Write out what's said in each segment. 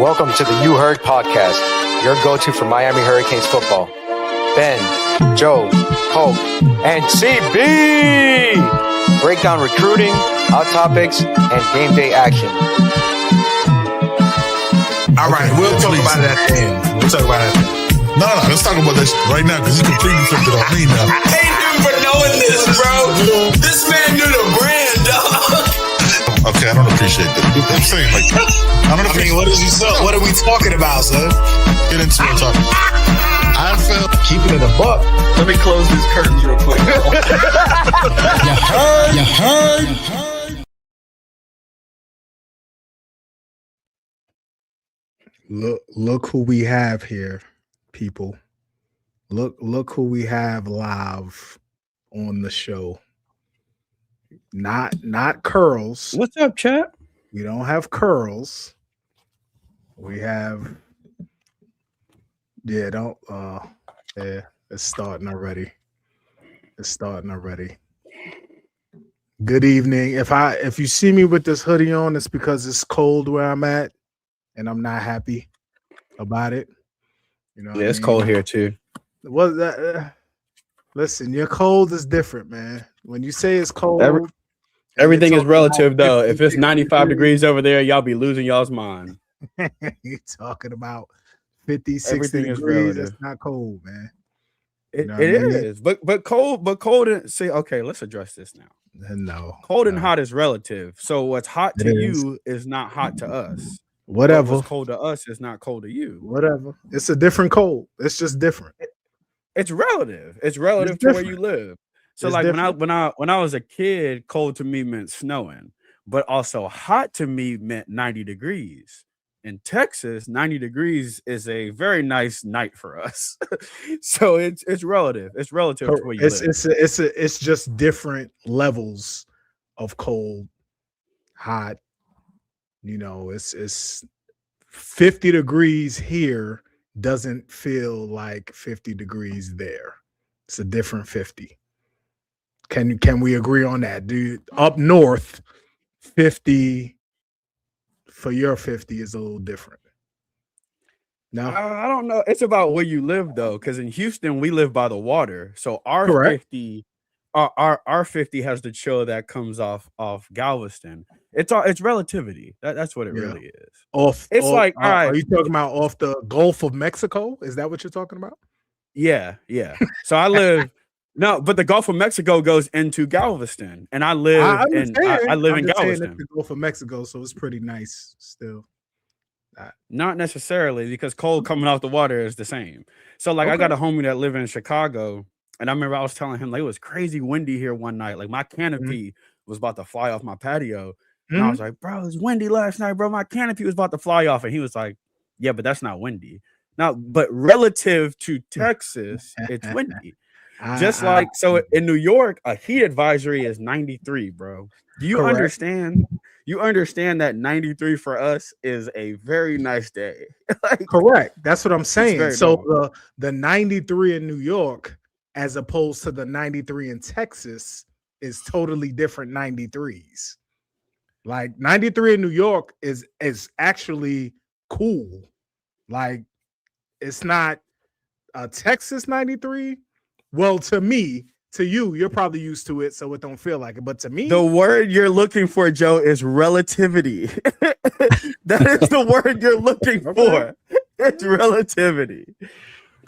Welcome to the You Heard podcast, your go-to for Miami Hurricanes football. Ben, Joe, Hope, and CB break down recruiting, hot topics, and game day action. All right, we'll talk about it at the end. No, let's talk about this right now because he completely flipped it on me now. I hate him for knowing this, bro. This man knew the brand, dog. Okay, I don't appreciate that. I'm saying, like, what are we talking about, son? Get into it, talk. I felt Keeping it a buck. Let me close these curtains real quick. You heard. Look who we have here, people. Look who we have live on the show. Not Curls. What's up, chat? We don't have Curls. We have it's starting already. Good evening. If you see me with this hoodie on, it's because it's cold where I'm at and I'm not happy about it. You know, Yeah, it's cold here too. Well, listen, your cold is different, man. When you say it's cold, Everything is relative, though. If it's 95 degrees over there, y'all be losing y'all's mind. You're talking about 50, 60 Everything is degrees. relative. It's not cold, man. It know what I mean? is, but cold and say, okay, let's address this now. No. Cold and no. hot is relative. So what's hot to It is. you is not hot to us. Whatever. What's cold to us is not cold to you. Whatever. It's a different cold. It's just different. It's relative. It's relative to where you live. So It's like different. when I was a kid, cold to me meant snowing, but also hot to me meant 90 degrees. In Texas, 90 degrees is a very nice night for us. So it's relative. It's relative to where you live. It's just different levels of cold, hot. You know, it's 50 degrees here doesn't feel like 50 degrees there. It's a different 50. Can we agree on that, dude? Up north, 50 for your 50 is a little different. No, I don't know. It's about where you live though, because in Houston we live by the water. So our Correct. 50, our 50 has the chill that comes off Galveston. It's relativity. That's what it really is. It's like, all right, are you talking about off the Gulf of Mexico? Is that what you're talking about? Yeah. So I live no, but the Gulf of Mexico goes into Galveston, and I live in Galveston. The Gulf of Mexico, so it's pretty nice still. Not necessarily, because cold coming off the water is the same. So like I got a homie that live in Chicago, and I remember I was telling him like it was crazy windy here one night. Like my canopy was about to fly off my patio. And I was like, bro, it was windy last night, bro. My canopy was about to fly off. And he was like, yeah, but that's not windy. Now, but relative to Texas, it's windy. Just like, so in New York, a heat advisory is 93, bro. Do you understand? You understand that 93 for us is a very nice day. Like, correct. That's what I'm saying. So normal. the 93 in New York, as opposed to the 93 in Texas, is totally different 93s. Like 93 in New York is actually cool. Like it's not a Texas 93. Well, to me, to you, you're probably used to it, so it don't feel like it. But to me, the word you're looking for, Joe, is relativity. That is the word you're looking for. It's relativity.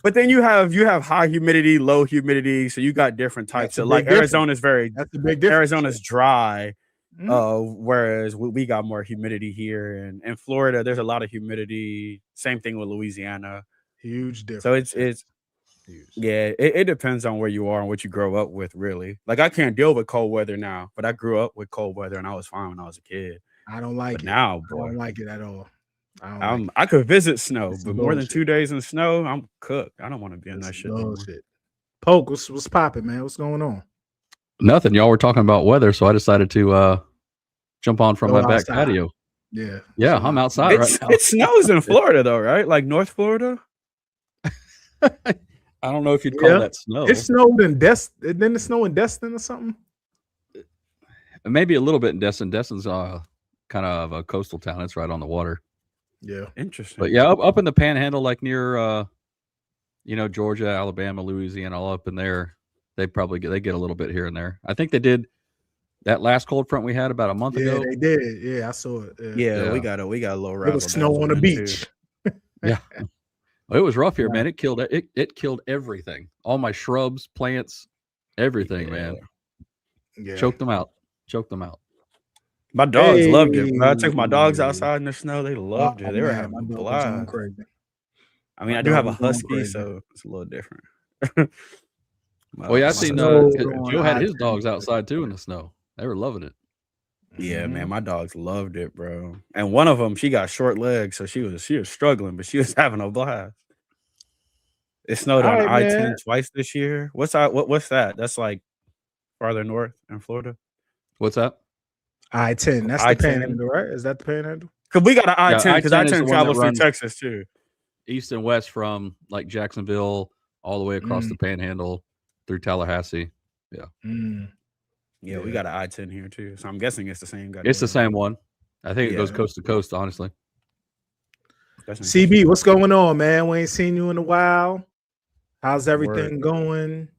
But then you have high humidity, low humidity, so you got different types. So like Arizona's that's a big difference. Arizona's dry, whereas we got more humidity here. And in Florida, there's a lot of humidity. Same thing with Louisiana. Huge difference. So it's yeah, it depends on where you are and what you grow up with, really. Like I can't deal with cold weather now, but I grew up with cold weather and I was fine when I was a kid. I don't like it now, boy. I don't like it at all. I could visit snow, It's but more than bullshit. 2 days in snow, I'm cooked. I don't want to be in that shit anymore. Poke, what's popping, man? What's going on? Nothing. Y'all were talking about weather, so I decided to jump on from my back patio. Yeah, I'm outside right now. It snows in Florida, though, right? Like North Florida. I don't know if you'd call that snow. It snowed in Destin. Didn't it snow in Destin or something? Maybe a little bit in Destin. Destin's kind of a coastal town. It's right on the water. Yeah. Interesting. But yeah, up in the Panhandle, like near Georgia, Alabama, Louisiana, all up in there, they get a little bit here and there. I think they did that last cold front we had about a month ago. Yeah, they did. Yeah, I saw it. Yeah, we got a little It razzle was snow on the beach. Yeah. It was rough here, man. It killed everything. All my shrubs, plants, everything, man. Yeah. Choked them out. My dogs loved it. When I took my dogs outside in the snow, they loved it. They were having a blast. I mean, I do have a husky, so it's a little different. Well, yeah, I seen Joe had his dogs outside too in the snow. They were loving it. Yeah, man, my dogs loved it, bro. And one of them, she got short legs, so she was struggling, but she was having a blast. It snowed on I-10 twice this year. What's that? That's like farther north in Florida. What's that? I-10. That's the Panhandle, right? Is that the Panhandle? Because we got an I-10 because I-10 travels through Texas too. East and west from like Jacksonville all the way across the Panhandle through Tallahassee. Yeah. Yeah, we got an I-10 here too. So I'm guessing it's the same guy. It's the same one. I think it goes coast to coast, honestly. CB, what's going on, man? We ain't seen you in a while. How's everything going?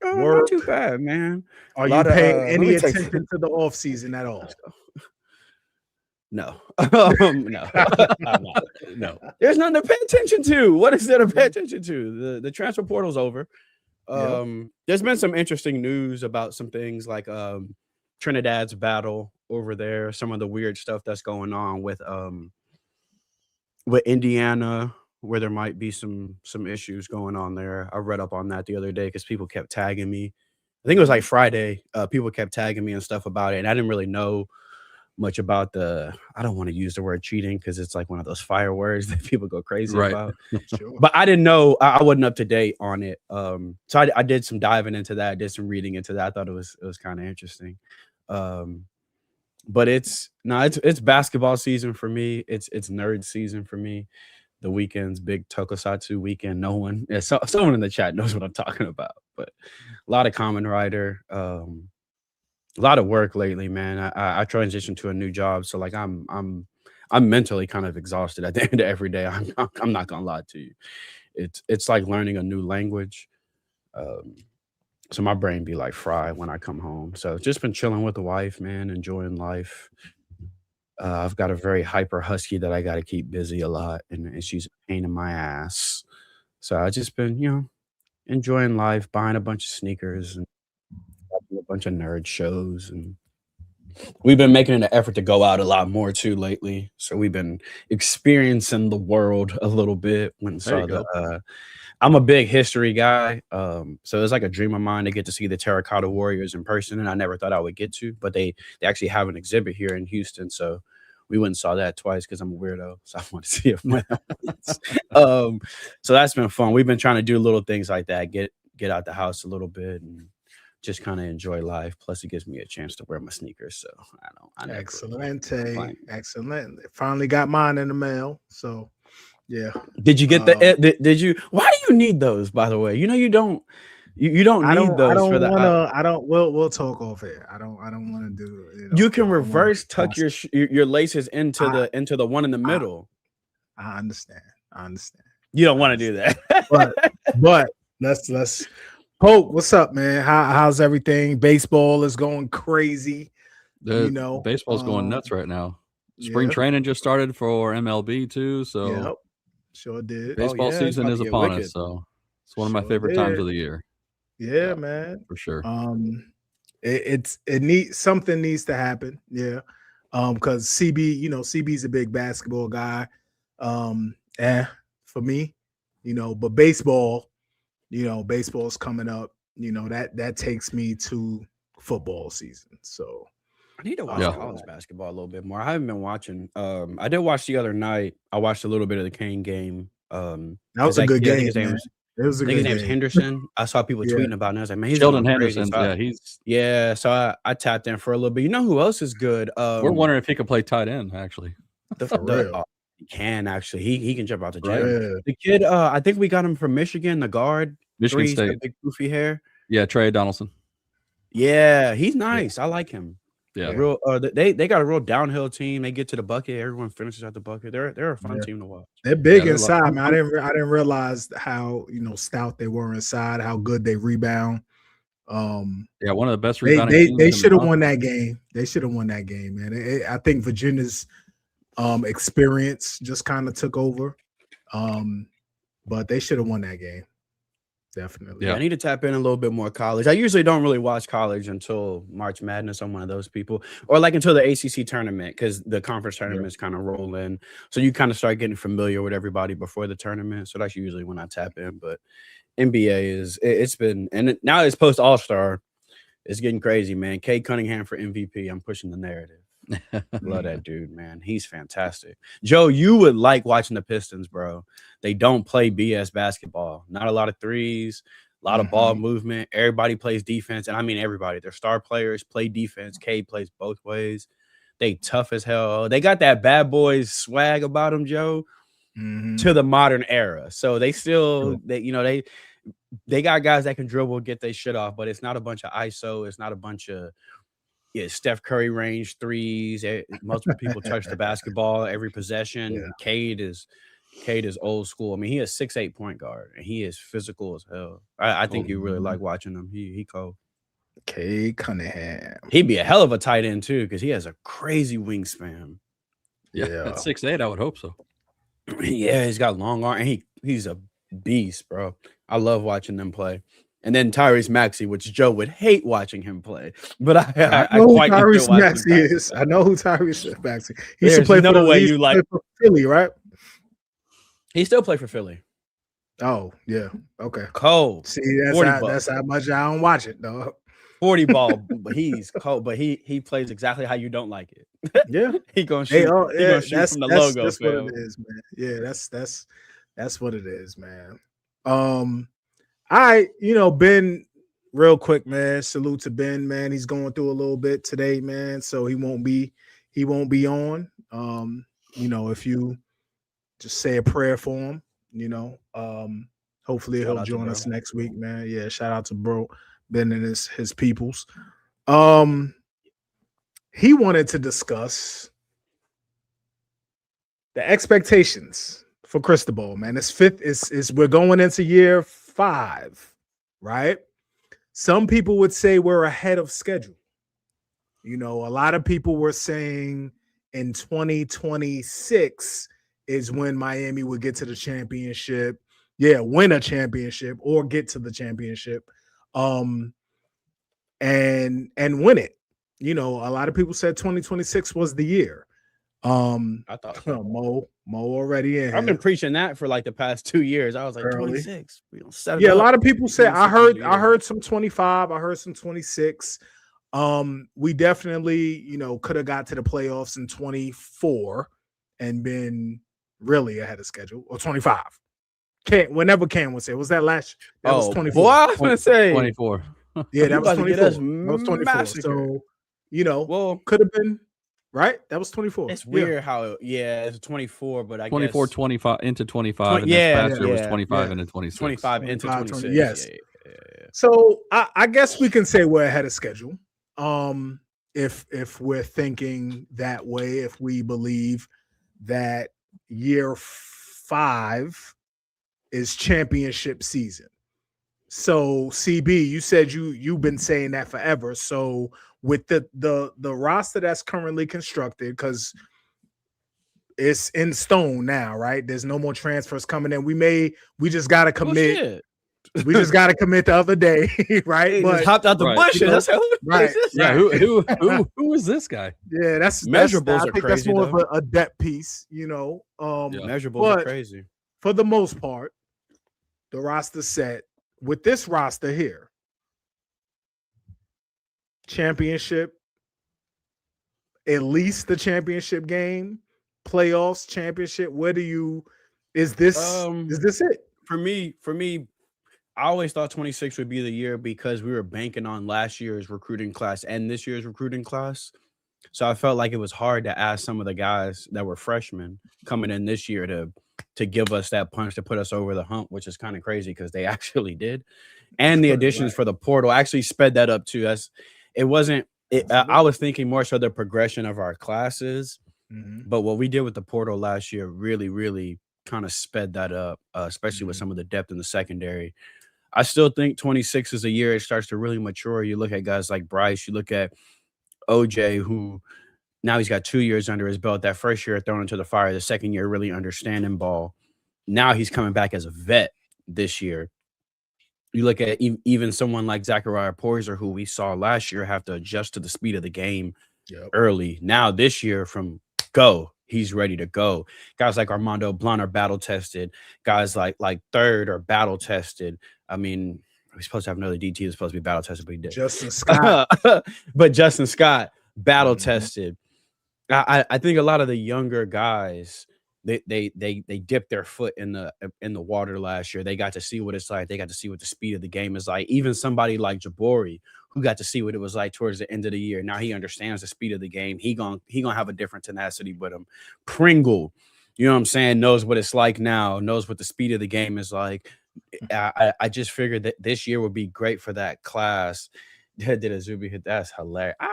Not too bad, man. Are you paying any attention to the off season at all? No. No. No. There's nothing to pay attention to. What is there to pay attention to? The transfer portal's over. There's been some interesting news about some things like Trinidad's battle over there, some of the weird stuff that's going on with Indiana, where there might be some issues going on there. I read up on that the other day because people kept tagging me. I think it was like Friday. People kept tagging me and stuff about it, and I didn't really know much about I don't want to use the word cheating because it's like one of those fire words that people go crazy about. Sure. But I didn't know. I wasn't up to date on it. So I did some diving into that. I did some reading into that. I thought it was kind of interesting. But it's basketball season for me. It's nerd season for me. The weekend's big tokusatsu weekend. No one, someone in the chat knows what I'm talking about. But a lot of Kamen Rider. A lot of work lately, man. I transitioned to a new job, so like I'm mentally kind of exhausted at the end of every day. I'm not gonna lie to you. It's like learning a new language. So my brain be like fried when I come home. So just been chilling with the wife, man, enjoying life. I've got a very hyper husky that I got to keep busy a lot, and she's a pain in my ass. So I just been, enjoying life, buying a bunch of sneakers and watching a bunch of nerd shows, and we've been making an effort to go out a lot more too lately. So we've been experiencing the world a little bit. I'm a big history guy, so it's like a dream of mine to get to see the Terracotta Warriors in person, and I never thought I would get to. But they actually have an exhibit here in Houston, so we went and saw that twice because I'm a weirdo, so I want to see it once. So that's been fun. We've been trying to do little things like that, get out the house a little bit and just kind of enjoy life. Plus, it gives me a chance to wear my sneakers. So I excellent. Finally got mine in the mail. So yeah. Did you get did you? Why do you need those? By the way, you don't. You don't need those for that. We'll talk off here. I don't want to do. You can reverse tuck your laces into the one in the middle. I understand. You don't want to do that. but let's Poke, what's up, man? How's everything? Baseball is going crazy. Baseball's going nuts right now. Spring training just started for MLB too, so sure did. Baseball season is upon us, so it's one of my favorite times of the year. Yeah, man, for sure. Something needs to happen. Yeah, because CB's a big basketball guy. For me, but baseball. Baseball's coming up. That takes me to football season. So I need to watch college basketball a little bit more. I haven't been watching. I did watch the other night. I watched a little bit of the Kane game. That was a good game. It was a good game. His name's Henderson. I saw people tweeting about it. And I was like, man, he's Sheldon Henderson. So I tapped in for a little bit. You know who else is good? We're wondering if he could play tight end. Actually, he can actually. He can jump out the gym. Yeah. The kid, I think we got him from Michigan. The guard. Michigan State, big goofy hair. Yeah, Trey Donaldson. Yeah, he's nice. I like him. Yeah. Real. They got a real downhill team. They get to the bucket. Everyone finishes at the bucket. They're a fun team to watch. They're big they're inside, man. I didn't realize how stout they were inside, how good they rebound. Yeah, one of the best They rebounding teams they in should have the won that game. They should have won that game, man. I think Virginia's experience just kind of took over. But they should have won that game. Definitely. Yeah, I need to tap in a little bit more college. I usually don't really watch college until March Madness. I'm one of those people, or like until the ACC tournament, because the conference tournaments kind of roll in. So you kind of start getting familiar with everybody before the tournament. So that's usually when I tap in. But NBA it's been, and now it's post All-Star. It's getting crazy, man. Cade Cunningham for MVP. I'm pushing the narrative. Love that dude, man. He's fantastic. Joe, you would like watching the Pistons, bro. They don't play BS basketball. Not a lot of threes, a lot of ball movement. Everybody plays defense. And I mean everybody. Their star players play defense. Cade plays both ways. They tough as hell. They got that bad boys swag about them, Joe, to the modern era. So they still, they got guys that can dribble, get their shit off, but it's not a bunch of ISO. It's not a bunch of Steph Curry range threes. Multiple people touch the basketball every possession. Yeah. Cade is old school. I mean, he is 6'8" point guard, and he is physical as hell. I think you really like watching him. He cold. Cade Cunningham. He'd be a hell of a tight end too, because he has a crazy wingspan. Yeah, at 6'8", I would hope so. Yeah, he's got long arm, and he's a beast, bro. I love watching them play. And then Tyrese Maxey, which Joe would hate watching him play, but I know who Tyrese Maxey is. I know who Tyrese Maxey. He used to play for Philly, right? He still play for Philly. Oh yeah, okay. Cold. See, that's how much I don't watch it, though. 40 ball, but he's cold. But he plays exactly how you don't like it. Yeah, he gonna shoot. He gonna shoot from the logo. That's what it is, man. Yeah, that's what it is, man. Ben, real quick, man. Salute to Ben, man. He's going through a little bit today, man. So he won't be on. If you just say a prayer for him, hopefully he'll join us next week, man. Yeah, shout out to bro Ben and his peoples. He wanted to discuss the expectations for Cristobal, man. It's fifth. We're going into year 5, right? Some people would say we're ahead of schedule. A lot of people were saying in 2026 is when Miami would get to the championship. Yeah, win a championship or get to the championship. And win it. A lot of people said 2026 was the year. I thought Mo already in. I've been preaching that for like the past 2 years. I was like 26. We don't set it a up. lot of people said I heard some 25. I heard some 26. We definitely, could have got to the playoffs in 24 and been really ahead of schedule, or 25. Whenever Cam would say, was that last? That was 24. Boy, I was gonna say 24. Yeah, that was 24. That was 24. Massacre. So, could have been right. That was 24. It's weird how it's 24, but I 24, guess 25 into 25. And past year was 25 into 26. 25 into 26. Yes. Yeah. So I guess we can say we're ahead of schedule. If we're thinking that way, if we believe that year 5 is championship season. So CB, you said you've been saying that forever. So with the roster that's currently constructed, because it's in stone now, right? There's no more transfers coming in. We just gotta commit. We just got to commit the other day, right? But hopped out the bushes. That's how, right. Yeah. Who is this guy? Yeah, that's measurables. I think that's more of a depth piece, Measurables are crazy. For the most part, the roster set with this roster here. Championship, at least the championship game, playoffs, championship. Is this it? For me, I always thought 26 would be the year because we were banking on last year's recruiting class and this year's recruiting class. So I felt like it was hard to ask some of the guys that were freshmen coming in this year to give us that punch to put us over the hump, which is kind of crazy because they actually did. And the additions for the portal actually sped that up too. It I was thinking more so the progression of our classes, Mhm. but what we did with the portal last year really, really kind of sped that up, especially with some of the depth in the secondary. I still think 26 is a year it starts to really mature. You look at guys like Bryce, you look at OJ, who now he's got 2 years under his belt. That first year thrown into the fire, the second year really understanding ball. Now he's coming back as a vet this year. You look at even someone like Zachariah Poyser, who we saw last year have to adjust to the speed of the game early. Now this year from go, he's ready to go. Guys like Armando Blunt are battle tested. Guys like Third are battle tested. I mean, we're supposed to have another DT that's supposed to be battle tested, but he did. Justin Scott. But Justin Scott, battle tested. I think a lot of the younger guys, they dipped their foot in the water last year. They got to see what it's like. They got to see what the speed of the game is like. Even somebody like Jabari, who got to see what it was like towards the end of the year. Now he understands the speed of the game. He gonna have a different tenacity with him. Pringle, you know what I'm saying, knows what it's like now, knows what the speed of the game is like. I just figured that this year would be great for that class. Did a Zuby hit? That's hilarious. I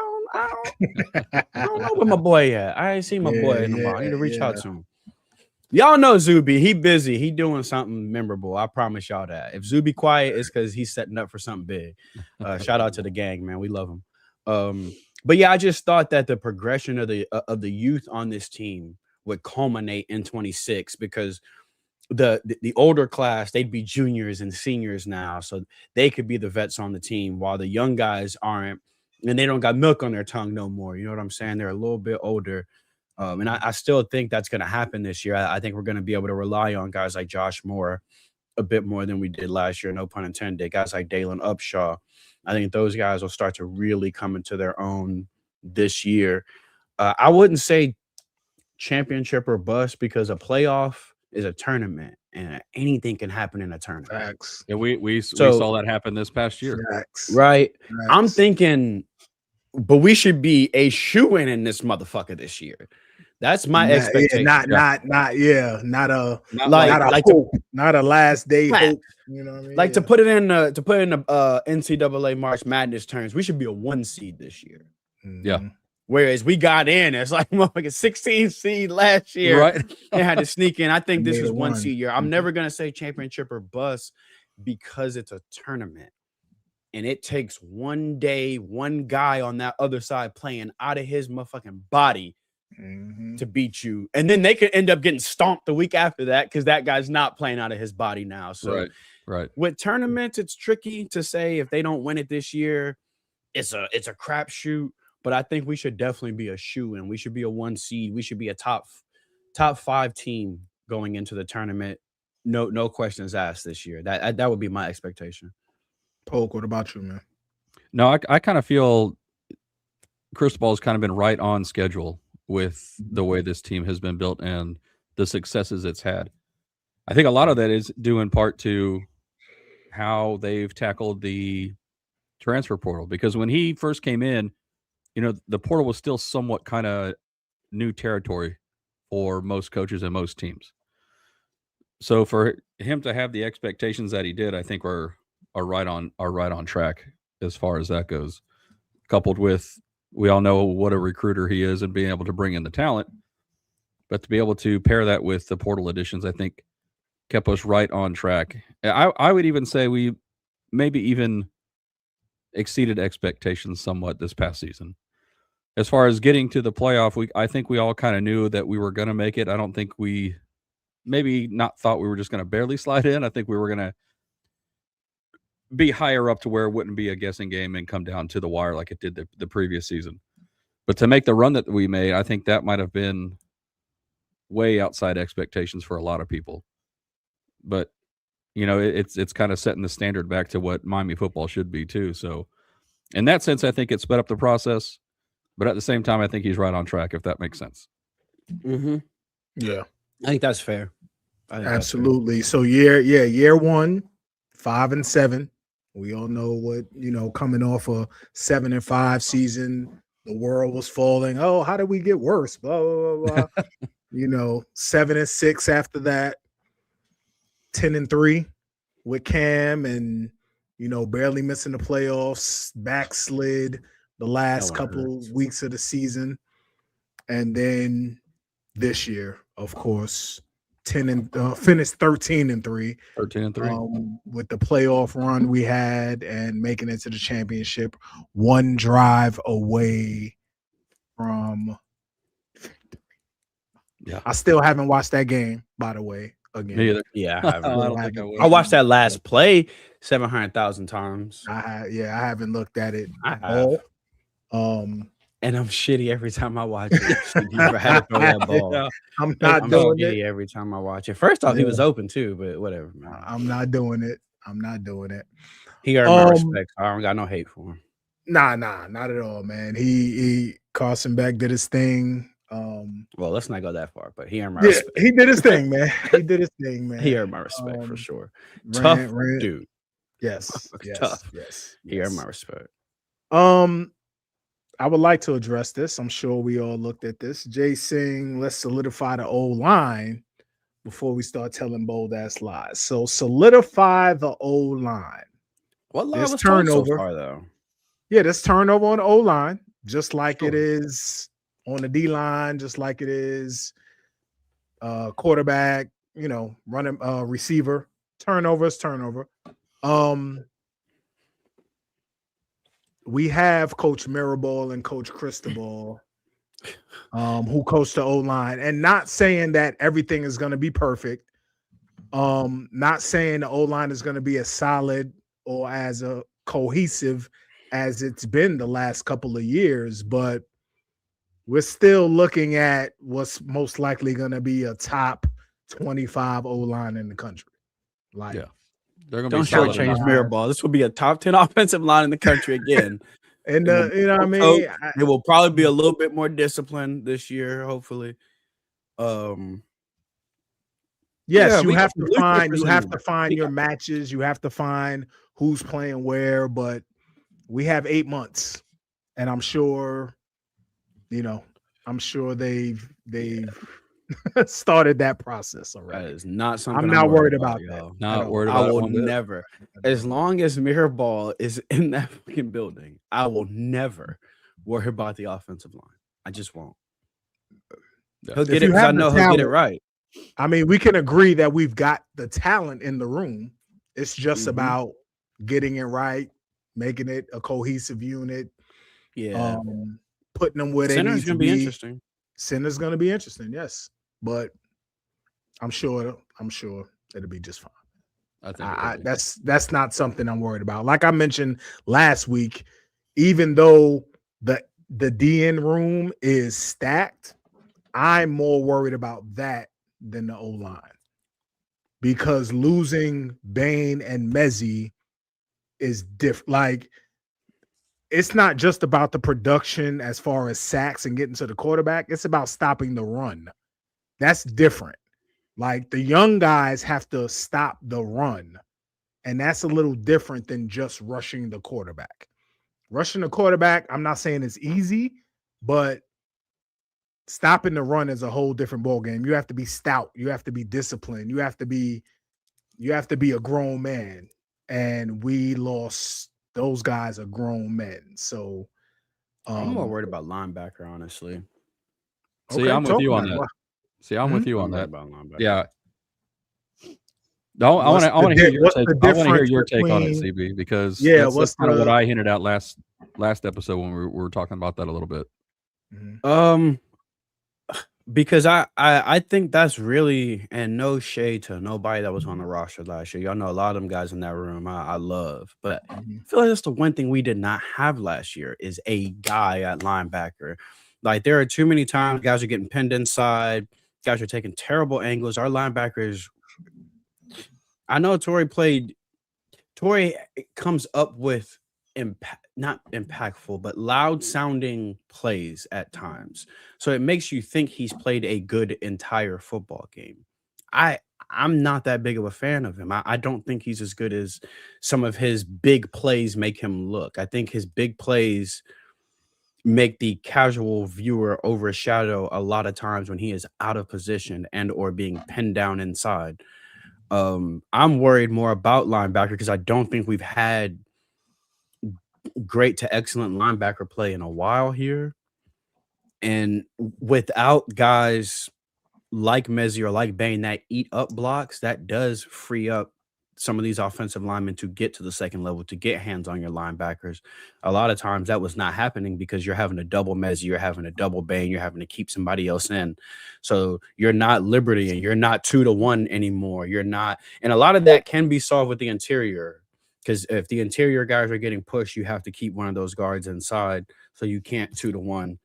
don't know where my boy at. I ain't seen my boy in a while. I need to reach out to him. Y'all know Zuby. He busy. He doing something memorable. I promise y'all that. If Zuby quiet, it's because he's setting up for something big. Shout out to the gang, man. We love him. But yeah, I just thought that the progression of the youth on this team would culminate in 26 because the older class, they'd be juniors and seniors now, so they could be the vets on the team while the young guys aren't. And they don't got milk on their tongue no more. You know what I'm saying? They're a little bit older. And I still think that's going to happen this year. I think we're going to be able to rely on guys like Josh Moore a bit more than we did last year. No pun intended. Guys like Dalen Upshaw. I think those guys will start to really come into their own this year. I wouldn't say championship or bust because a playoff is a tournament and anything can happen in a tournament. Facts. Yeah, we saw that happen this past year. Facts. Right. Facts. I'm thinking, but we should be a shoo-in in this motherfucker this year. That's my expectation. Not a hope, not a last day hope. You know what I mean? Like to put it in the NCAA March Madness terms, we should be a 1 seed this year. Yeah. Whereas we got in, it's like a 16 seed last year. Right. They had to sneak in. I think this is 1 seed year. I'm never gonna say championship or bust because it's a tournament. And it takes one day, one guy on that other side playing out of his motherfucking body to beat you. And then they could end up getting stomped the week after that because that guy's not playing out of his body now. So right. With tournaments, it's tricky to say if they don't win it this year, it's a crapshoot. But I think we should definitely be a shoo-in. We should be a 1 seed. We should be a top 5 team going into the tournament. No questions asked this year. That would be my expectation. Polk, what about you, man? No, I kind of feel Cristobal has kind of been right on schedule with the way this team has been built and the successes it's had. I think a lot of that is due in part to how they've tackled the transfer portal. Because when he first came in, the portal was still somewhat kind of new territory for most coaches and most teams. So for him to have the expectations that he did, I think are right on track as far as that goes. Coupled with, we all know what a recruiter he is and being able to bring in the talent, but to be able to pair that with the portal additions, I think kept us right on track. I would even say we maybe even exceeded expectations somewhat this past season. As far as getting to the playoff, I think we all kind of knew that we were going to make it. I don't think we maybe not thought we were just going to barely slide in. I think we were going to be higher up to where it wouldn't be a guessing game and come down to the wire like it did the previous season. But to make the run that we made, I think that might have been way outside expectations for a lot of people. But, it's kind of setting the standard back to what Miami football should be too. So in that sense, I think it sped up the process. But at the same time, I think he's right on track, if that makes sense. Mm-hmm. Yeah. I think that's fair. Absolutely. So year 1, 5-7. We all know what, coming off a 7-5 season, the world was falling. Oh, how did we get worse? Blah, blah, blah, blah. 7-6 after that, 10-3 with Cam and, barely missing the playoffs, backslid, the last one couple hurts. weeks of the season, and then this year, of course, finished 13-3. 13-3. With the playoff run we had and making it to the championship, one drive away from. Yeah. I still haven't watched that game, by the way. Again, Me either. Yeah, I haven't. I don't think I will. I watched that last play 700,000 times. I haven't looked at it I at have. all. And I'm shitty every time I watch it. You never had to throw that ball. Yeah. I'm not I'm doing shitty it. every time I watch it. First off, he Yeah. was open too, but whatever, man. I'm not doing it. I'm not doing it. He earned my respect. I don't got no hate for him. Nah, not at all, man. He Carson Beck did his thing. Well, let's not go that far, but he earned my Yeah, respect. he did his thing, man. He did his thing, man. He earned my respect for sure. Tough Dude. Yes, Tough. yes. He earned my respect. I would like to address this. I'm sure we all looked at this. Jay Singh, let's solidify the O-line before we start telling bold ass lies. So solidify the O-line. What lie This was told so turnover. far, though? Yeah, this turnover on the O-line, just like Sure. it is on the D-line, just like it is quarterback, running receiver. Turnover is turnover. We have Coach Mirabal and Coach Cristobal, who coach the O-line, and not saying that everything is going to be perfect. Not saying the O-line is going to be as solid or as a cohesive as it's been the last couple of years, but we're still looking at what's most likely going to be a top 25 O-line in the country. Like, Yeah. They're gonna Don't be solid shortchange enough. Mirabal. This will be a top 10 offensive line in the country again. and you know what I mean? It will probably be a little bit more disciplined this year, hopefully. Yes, Yeah, you we have got to some find blueprinters your matches. You have to find who's playing where, but we have 8 months, and I'm sure they've started that process That already. is not something I'm not worried about that. y'all. Not worried I about it will one bit. never, as long as Mirabal is in that fucking building, I will never worry about the offensive line. I just won't. Yeah. He'll If get you it because have I the know he'll get it talent- right. I mean, we can agree that we've got the talent in the room. It's just about getting it right, making it a cohesive unit, Yeah. putting them where they Center's need to gonna be interesting. Center's going to be interesting, yes, but I'm sure it'll be just fine. I think That's not something I'm worried about. Like I mentioned last week, even though the DN room is stacked, I'm more worried about that than the O-line, because losing Bain and Mezzi is different. Like, it's not just about the production as far as sacks and getting to the quarterback. It's about stopping the run. That's different. Like, the young guys have to stop the run, and that's a little different than just rushing the quarterback. Rushing the quarterback, I'm not saying it's easy, but stopping the run is a whole different ballgame. You have to be stout. You have to be disciplined. You have to be a grown man. And we lost those guys are grown men. So I'm more worried about linebacker, honestly. See, I'm with you on that. I'm with you on worried that. about linebacker. Yeah. No, I want to hear your take. I want to hear your take on it, CB, because that's kind of what I hinted out last episode when we were talking about that a little bit. Because I think that's really, and no shade to nobody that was on the roster last year. Y'all know a lot of them guys in that room I love, but I feel like that's the one thing we did not have last year is a guy at linebacker. Like, there are too many times guys are getting pinned inside, guys are taking terrible angles. Our linebackers, I know Torrey comes up with not impactful, but loud sounding plays at times. So it makes you think he's played a good entire football game. I'm not that big of a fan of him. I don't think he's as good as some of his big plays make him look. I think his big plays make the casual viewer overshadow a lot of times when he is out of position and or being pinned down inside. I'm worried more about linebacker because I don't think we've had great to excellent linebacker play in a while here. And without guys like Mezzi or like Bain that eat up blocks, that does free up some of these offensive linemen to get to the second level, to get hands on your linebackers. A lot of times that was not happening because you're having a double Mezzi, you're having a double Bain, you're having to keep somebody else in. So you're not Liberty and you're not 2-1 anymore. You're not, and a lot of that can be solved with the interior. Because if the interior guys are getting pushed, you have to keep one of those guards inside, so you can't 2-1.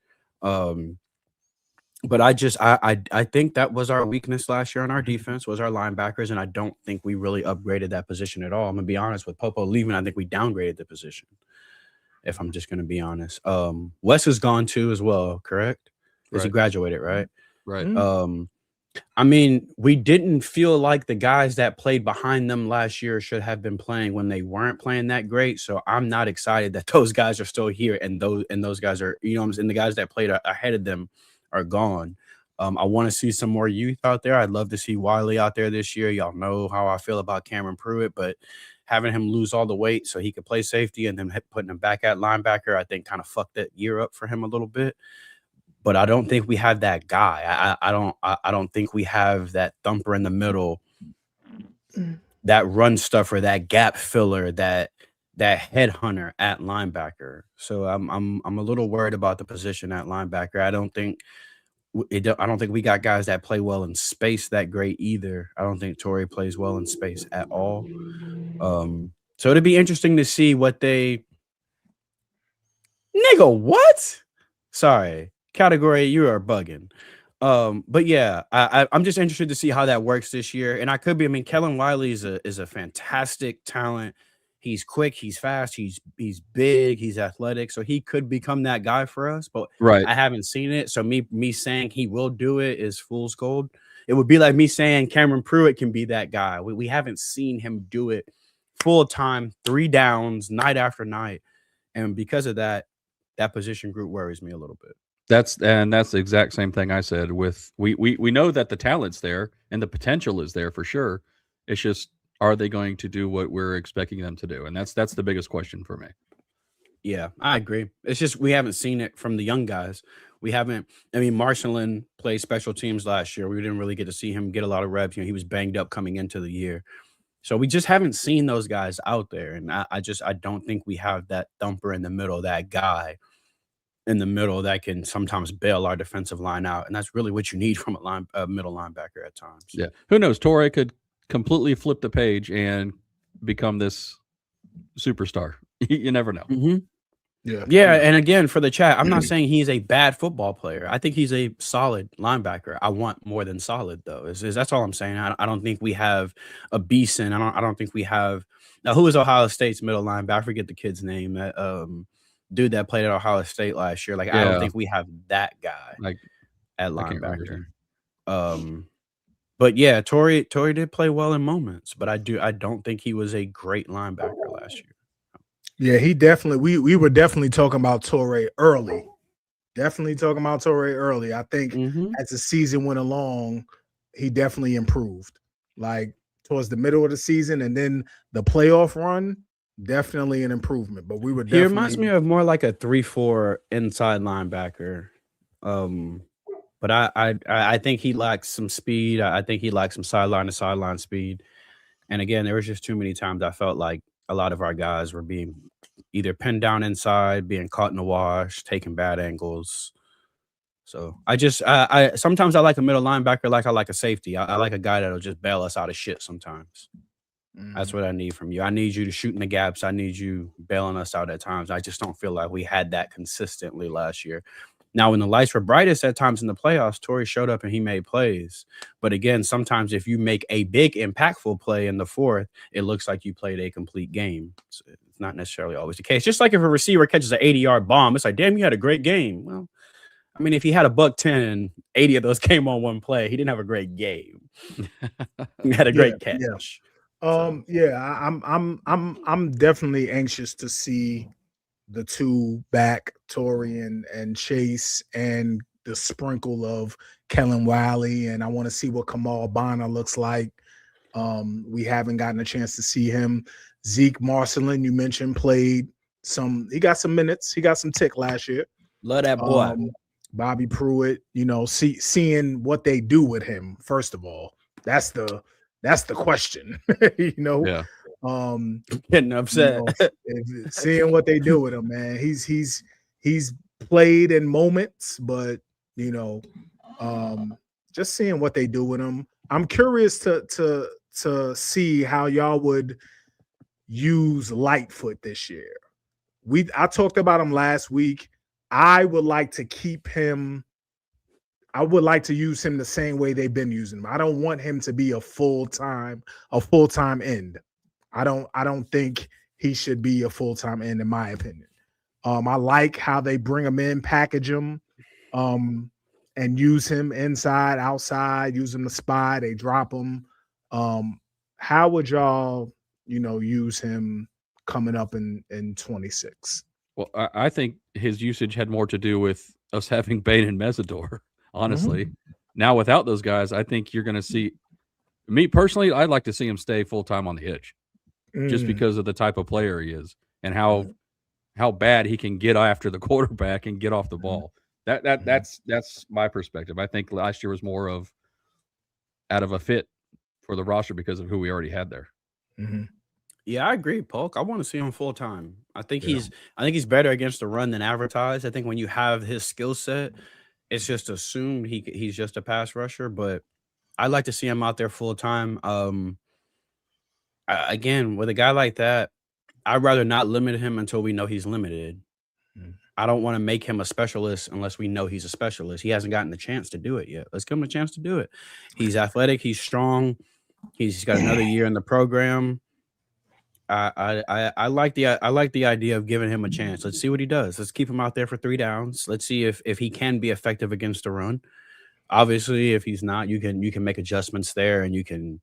But I think that was our weakness last year on our defense, was our linebackers, and I don't think we really upgraded that position at all. I'm gonna be honest. With Popo leaving, I think we downgraded the position. If I'm just gonna be honest, Wes is gone too as well, correct? Because he graduated, right? Right. I mean, we didn't feel like the guys that played behind them last year should have been playing when they weren't playing that great. So I'm not excited that those guys are still here and those guys are, you know what I'm saying, the guys that played ahead of them are gone. I want to see some more youth out there. I'd love to see Wiley out there this year. Y'all know how I feel about Cameron Pruitt, but having him lose all the weight so he could play safety and then putting him back at linebacker, I think kind of fucked that year up for him a little bit. But I don't think we have that guy. I don't think we have that thumper in the middle, that run stuffer, that gap filler, that headhunter at linebacker. So I'm a little worried about the position at linebacker. I don't think we got guys that play well in space that great either. I don't think Torrey plays well in space at all. So it'd be interesting to see what they. Nigga, what? Sorry. Category, you are bugging. But yeah, I'm just interested to see how that works this year. And I could be, I mean, Kellen Wiley is a fantastic talent. He's quick, he's fast, he's big, he's athletic. So he could become that guy for us, but I haven't seen it. So me saying he will do it is fool's gold. It would be like me saying Cameron Pruitt can be that guy. We haven't seen him do it full time, 3 downs, night after night. And because of that, that position group worries me a little bit. That's the exact same thing I said. With we know that the talent's there and the potential is there for sure. It's just, are they going to do what we're expecting them to do? And that's the biggest question for me. Yeah, I agree. It's just we haven't seen it from the young guys. We haven't. I mean, Marshallin played special teams last year. We didn't really get to see him get a lot of reps. You know, he was banged up coming into the year. So we just haven't seen those guys out there. And I don't think we have that thumper in the middle, that guy in the middle that can sometimes bail our defensive line out. And that's really what you need from a middle linebacker at times. Yeah. Who knows? Torrey could completely flip the page and become this superstar. You never know. Mm-hmm. Yeah. And again, for the chat, I'm not saying he's a bad football player. I think he's a solid linebacker. I want more than solid, though. That's all I'm saying. I don't think we have a Beeson. I don't think we have. Now, who is Ohio State's middle linebacker? I forget the kid's name. That dude that played at Ohio State last year. Like, I don't think we have that guy at linebacker. But yeah, Torrey did play well in moments, but I don't think he was a great linebacker last year. Yeah, he definitely. We were definitely talking about Torrey early. Definitely talking about Torrey early. I think as the season went along, he definitely improved. Like towards the middle of the season, and then the playoff run, definitely an improvement. But we were definitely. He reminds me of more like a 3-4 inside linebacker. But I think he lacks some speed. I think he lacks some sideline to sideline speed. And again, there was just too many times I felt like a lot of our guys were being either pinned down inside, being caught in the wash, taking bad angles. So I sometimes I like a middle linebacker like I like a safety. I like a guy that'll just bail us out of shit sometimes. That's what I need from you. I need you to shoot in the gaps. I need you bailing us out at times. I just don't feel like we had that consistently last year. Now, when the lights were brightest at times in the playoffs, Torrey showed up and he made plays. But again, sometimes if you make a big impactful play in the fourth, it looks like you played a complete game. So it's not necessarily always the case. Just like if a receiver catches an 80-yard bomb, it's like, damn, you had a great game. Well, I mean, if he had a $110 and 80 of those came on one play, he didn't have a great game. He had a great catch. Yeah. I'm definitely anxious to see the two back, Torrey and Chase, and the sprinkle of Kellen Wiley, and I want to see what Kamal Bonner looks like. We haven't gotten a chance to see him. Zeke Marcelin, you mentioned, played some minutes. He got some tick last year. Love that boy. Bobby Pruitt, seeing what they do with him. First of all, that's the question. Yeah. Getting upset. Seeing what they do with him, man. He's played in moments, but just seeing what they do with him. I'm curious to see how y'all would use Lightfoot this year. I talked about him last week. I would like to keep him. I would like to use him the same way they've been using him. I don't want him to be a full-time end. I don't think he should be a full-time end, in my opinion. I like how they bring him in, package him, and use him inside, outside, use him to spy. They drop him. How would y'all, use him coming up in 26? Well, I think his usage had more to do with us having Bain and Mesidor, honestly. Now, without those guys, I think you're going to see – me personally, I'd like to see him stay full-time on the hitch just because of the type of player he is and how bad he can get after the quarterback and get off the ball. That's my perspective. I think last year was more of out of a fit for the roster because of who we already had there. Yeah, I agree, Polk. I want to see him full time. I think he's better against the run than advertised. I think when you have his skill set, it's just assumed he's just a pass rusher. But I'd like to see him out there full time. Again, with a guy like that, I'd rather not limit him until we know he's limited. I don't want to make him a specialist unless we know he's a specialist. He hasn't gotten the chance to do it yet. Let's give him a chance to do it. He's athletic. He's strong. He's got another year in the program. I like the idea of giving him a chance. Let's see what he does. Let's keep him out there for 3 downs. Let's see if he can be effective against the run. Obviously, if he's not, you can make adjustments there, and you can.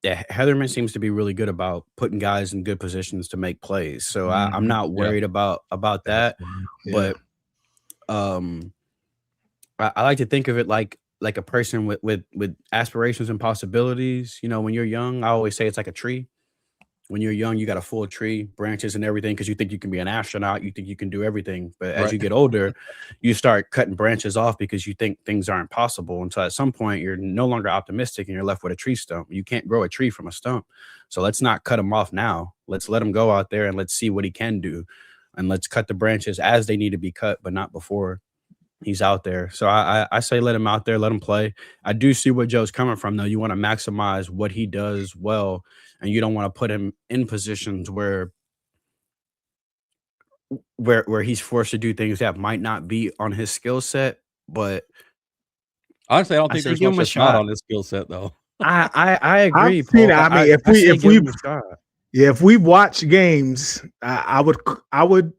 Yeah, Heatherman seems to be really good about putting guys in good positions to make plays. So I'm not worried about that. Yeah. But I like to think of it like a person with aspirations and possibilities. When you're young, I always say it's like a tree. When you're young, you got a full tree, branches and everything, because you think you can be an astronaut. You think you can do everything. But as you get older, you start cutting branches off because you think things aren't possible. Until at some point, you're no longer optimistic and you're left with a tree stump. You can't grow a tree from a stump. So let's not cut him off now. Let's let him go out there and let's see what he can do. And let's cut the branches as they need to be cut, but not before he's out there. So I say let him out there, let him play. I do see where Joe's coming from, though. You want to maximize what he does well, and you don't want to put him in positions where he's forced to do things that might not be on his skill set. But honestly, I don't think there's much shot on his skill set, though. I agree. If we watch games, I would,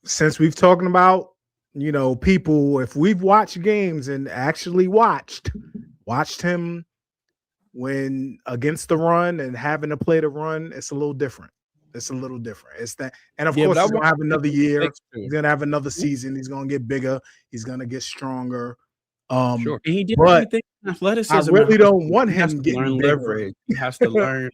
since we've talking about, people, if we've watched games and actually watched him when against the run and having to play the run, it's a little different. It's that, and of course, he's gonna have another year. He's gonna have another season. He's gonna get bigger. He's gonna get stronger. Sure. He did everything in athleticism. I really don't want him to learn leverage. He has to learn.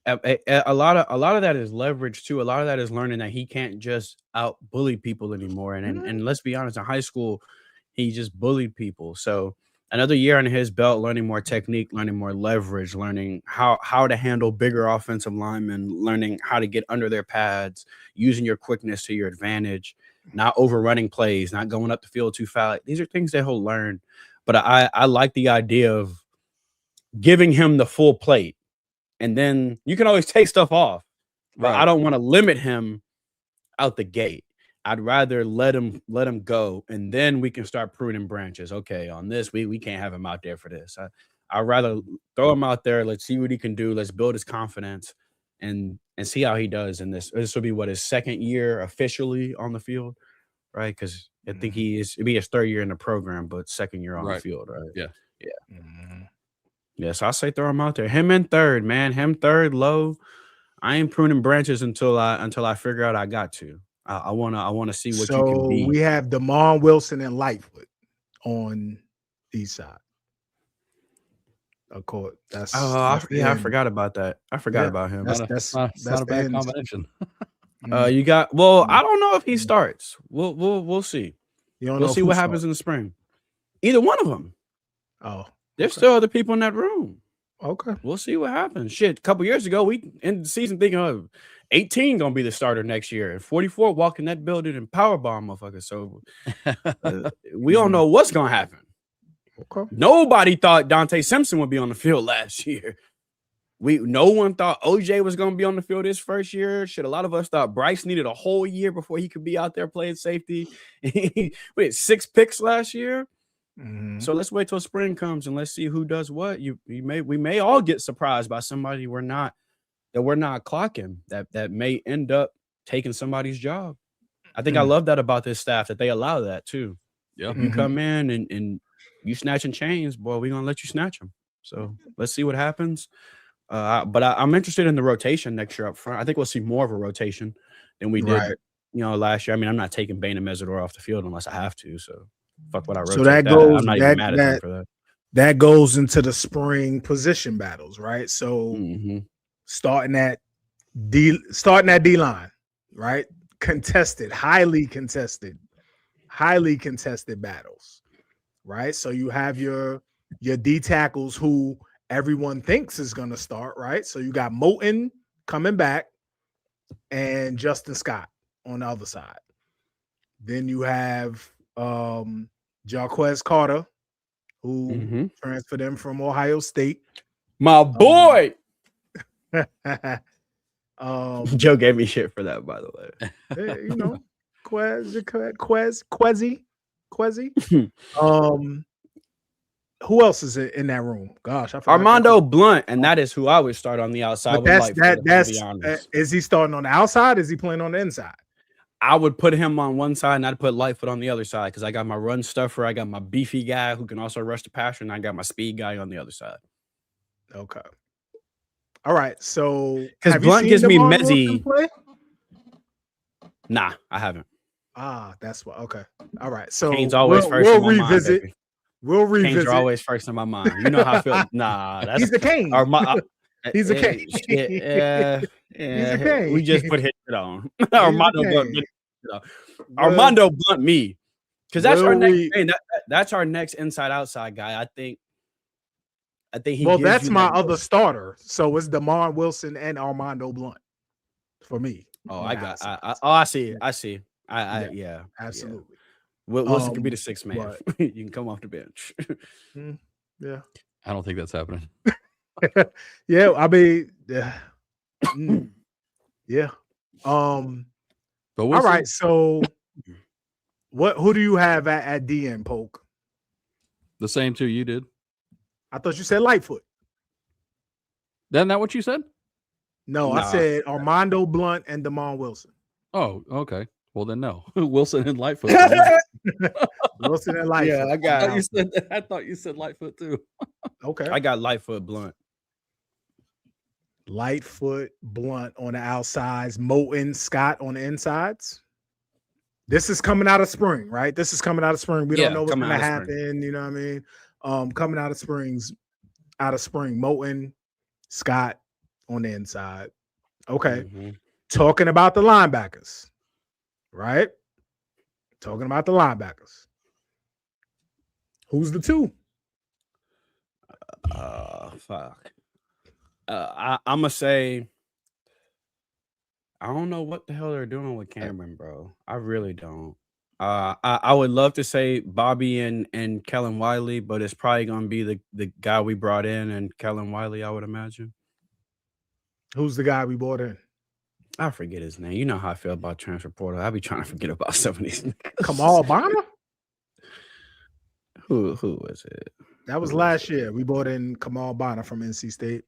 A lot of that is leverage too. A lot of that is learning that he can't just out bully people anymore. And let's be honest, in high school, he just bullied people. So another year on his belt, learning more technique, learning more leverage, learning how to handle bigger offensive linemen, learning how to get under their pads, using your quickness to your advantage, not overrunning plays, not going up the field too fast. These are things that he'll learn. But I like the idea of giving him the full plate. And then you can always take stuff off. But I don't want to limit him out the gate. I'd rather let him go, and then we can start pruning branches. Okay, on this, we can't have him out there for this. I'd rather throw him out there. Let's see what he can do. Let's build his confidence and see how he does in this. This will be his second year officially on the field, right? Because I think it'd be his third year in the program, but second year on the field, right? Yeah. Yeah, so I say throw him out there. Him in third, man. Him third, low. I ain't pruning branches until I figure out I got to. I wanna see what you can be. So we have Damon Wilson and Lightfoot on each side. Of course, I forgot about that. I forgot about him. That's not a bad combination. You got I don't know if he starts. We'll see. You don't We'll know see who what happens in the spring. Either one of them. Oh, There's still other people in that room. okay. We'll see what happens. Shit, a couple years ago, we ended the season thinking of 18 gonna be the starter next year, and 44 walk in that building and powerbomb motherfucker. So we don't know what's gonna happen. Okay. Nobody thought Dante Simpson would be on the field last year. No one thought OJ was gonna be on the field his first year. Shit, a lot of us thought Bryce needed a whole year before he could be out there playing safety. We had 6 picks last year. So let's wait till spring comes and let's see who does what. We may all get surprised by somebody we're not clocking that may end up taking somebody's job. I think I love that about this staff, that they allow that too. Yeah. If you come in and you snatching chains, boy, we're gonna let you snatch them. So let's see what happens. But I'm interested in the rotation next year up front. I think we'll see more of a rotation than we did, last year. I mean, I'm not taking Bain and Mesidor off the field unless I have to. So fuck what I rotate. So that goes. I'm not even mad at them for that. That goes into the spring position battles, right? So starting at D line, right? Highly contested battles, right? So you have your D tackles who everyone thinks is going to start, right? So you got Moton coming back and Justin Scott on the other side. Then you have Jarquez Carter, who transferred him from Ohio State. My boy. Joe gave me shit for that, by the way. Quezzy. Who else is in that room? Gosh, I forgot. Armando Blunt, and that is who I would start on the outside. Is he starting on the outside? Is he playing on the inside? I would put him on one side, and I'd put Lightfoot on the other side because I got my run stuffer, I got my beefy guy who can also rush the passer, and I got my speed guy on the other side. Okay. All right. So because Blunt gives me Mezzy. Nah, I haven't. That's what. Okay. All right. So Kane's always first. We'll revisit. Mind, we'll revisit. Canes are always first in my mind. You know how I feel. Nah, he's a Kane. He's a Kane. Yeah. He's a Kane. We just put hit on Armando Blunt. Armando Blunt me, because that's our next. That's our next inside outside guy. I think he. Well, that's my other starter. So it's DeMar Wilson and Armando Blunt for me. Oh, I see. Yeah, absolutely. Wilson could be the 6th man. You can come off the bench. Yeah, I don't think that's happening. Yeah, I mean, yeah. But all right. So, who do you have at DN, Polk? The same two you did. I thought you said Lightfoot. Isn't that what you said? No, I said Armando Blunt and DeMar Wilson. Oh, okay. Well, then no. Wilson and Lightfoot. Wilson and Lightfoot. Yeah, I thought you said Lightfoot too. Okay. I got Lightfoot, Blunt. Lightfoot, Blunt on the outsides, Moton, Scott on the insides. This is coming out of spring, right? This is coming out of spring. We don't know what's going to happen. You know what I mean? Coming out of spring, Moton, Scott on the inside. Okay. Talking about the linebackers, right? Talking about the linebackers. Who's the 2? Fuck. I'm gonna say I don't know what the hell they're doing with Cameron, bro. I really don't. I would love to say Bobby and Kellen Wiley, but it's probably gonna be the guy we brought in and Kellen Wiley, I would imagine. Who's the guy we brought in? I forget his name. You know how I feel about transfer portal. I be trying to forget about some of these. Kamal Bonner? Who was it? That was last year. We brought in Kamal Bonner from NC State.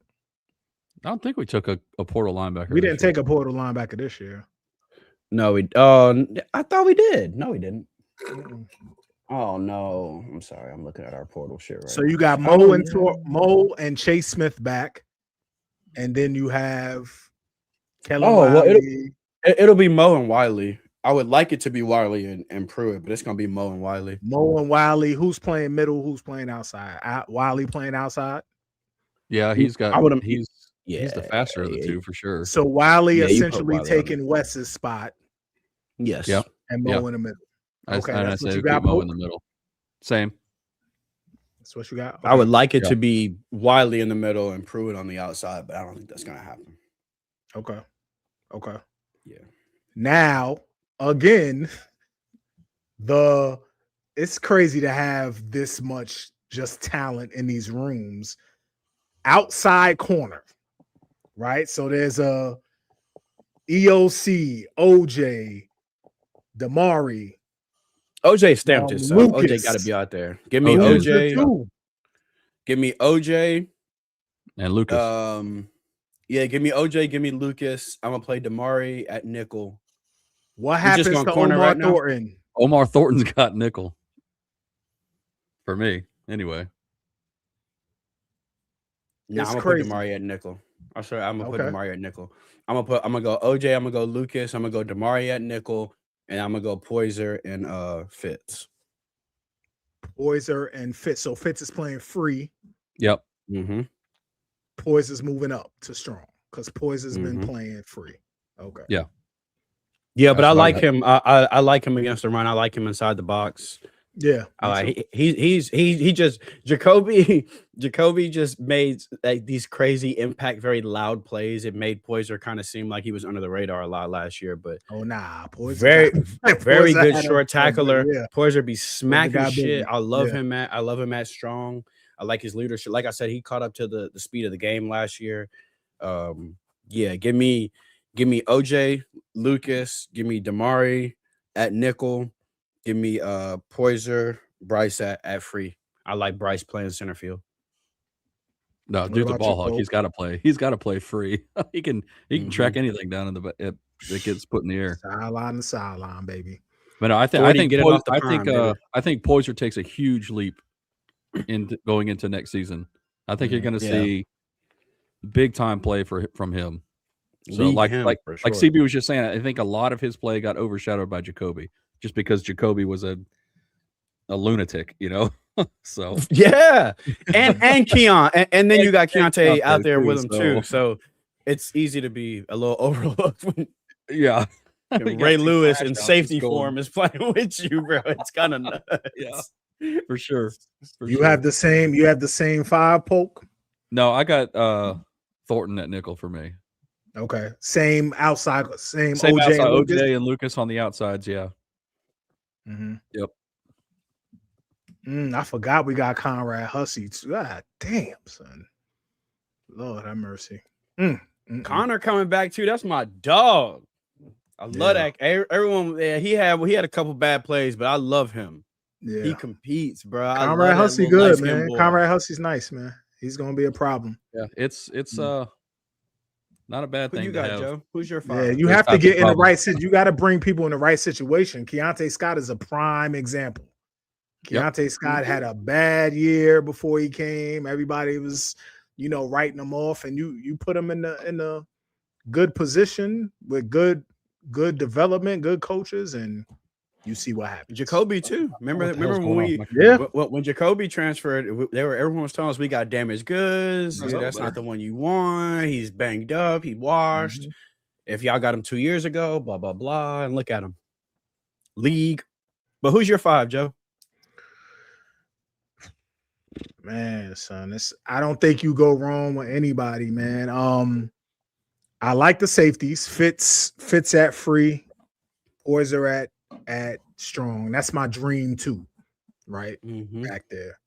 I don't think we took a portal linebacker. We didn't take a portal linebacker this year. No, I thought we did. No, we didn't. Oh no. I'm sorry. I'm looking at our portal shit right So you got Mo and Chase Smith back. And then you have Kellen Wiley. Well, it'll be Mo and Wiley. I would like it to be Wiley and Pruitt, but it's gonna be Mo and Wiley. Mo and Wiley. Who's playing middle? Who's playing outside? Wiley playing outside. Yeah, he's He's the faster of the two for sure. So Wiley Yeah, you put essentially Wiley on taking Wes's spot Yes. Yeah. and Mo in the middle. Okay, I that's what say you keep got, Mo in Pope? the middle. Same. That's what you got. I would like it Yeah. to be Wiley in the middle and Pruitt on the outside, but I don't think that's gonna happen. Okay. Yeah. Now, again, it's crazy to have this much just talent in these rooms. Outside corner, right? So there's a EOC, OJ, Damari. OJ stamped himself. OJ Lucas. got to be out there. Give me OJ. OJ. Give me OJ. And Lucas. Give me OJ. Give me Lucas. I'm gonna play Damari at nickel. What We're just happens going to corner Omar right now? Thornton? Omar Thornton's got nickel. For me, anyway. No, It's I'm gonna crazy. put Damari at nickel. I'm sorry, I'm gonna Okay. put Damari at nickel. I'm gonna go OJ. I'm gonna go Lucas. I'm gonna go Damari at nickel, and I'm gonna go Poyser and Fitz. Poyser and Fitz. So Fitz is playing free. Yep. Mm-hmm. Poyser's moving up to strong because Poyser's been Mhm. playing free. Okay. Yeah. Yeah, but That's I what I like got. him. I like him against the run. I like him inside the box. Yeah. I like he just Jacoby just made like these crazy impact, very loud plays. It made Poyser kind of seem like he was under the radar a lot last year, but Oh nah, Poyser very Poyser good had short tackler. Yeah. Poyser be smacking got shit. busy. I love Yeah. him at strong. I like his leadership. Like I said, he caught up to the speed of the game last year. Give me OJ, Lucas, give me Damari at nickel, give me Poyser, Bryce at free. I like Bryce playing center field. No, What dude's a about ball you, hawk. Pope? He's got to play. He's got to play free. he can track Mhm. anything down in the that gets put in the air. Sideline to sideline, baby. But no, I 40, think get it off the prime, baby. I think Poyser takes a huge leap in going into next season. I think you're going to see big time play from him. So League like him, for sure. CB was just saying, I think a lot of his play got overshadowed by Jacoby just because Jacoby was a lunatic, you know. So yeah, and Keon, and then you got Keontae out there too, with him too. So it's easy to be a little overlooked when yeah. Ray Lewis in touchdowns safety going. form is playing with you, bro. It's kind of nuts. Yeah, for sure. You have the same 5 Poke? No, I got Thornton at nickel for me. Okay. Same outside, same Same OJ outside, and Lucas? OJ and Lucas on the outsides, yeah. Mm-hmm. Yep. I forgot we got Conrad Hussey too. God damn, son. Lord have mercy. Connor coming back too. That's my dog. I love that. Everyone, he had a couple bad plays, but I love him. Yeah. He competes, bro. Conrad Hussey good, man. Conrad Hussey's nice, man. He's gonna be a problem. Yeah, it's not a bad Who thing you to got, have. Joe? Who's your Yeah, five? you have to get in the right you got to bring people in the right situation. Keontae Scott is a prime example. Keontae Scott had a bad year before he came. Everybody was, writing him off, and you put him in a good position with good development, good coaches, and you see what happens. Jacoby too. Remember when Jacoby transferred, everyone was telling us we got damaged goods. That's not the one you want. He's banged up. He washed. Mm-hmm. If y'all got him 2 years ago, blah blah blah, and look at him, league. But who's your 5, Joe? Man, son, I don't think you go wrong with anybody, man. I like the safeties. Fitz at free. Poyser at strong. That's my dream too, right? Back there.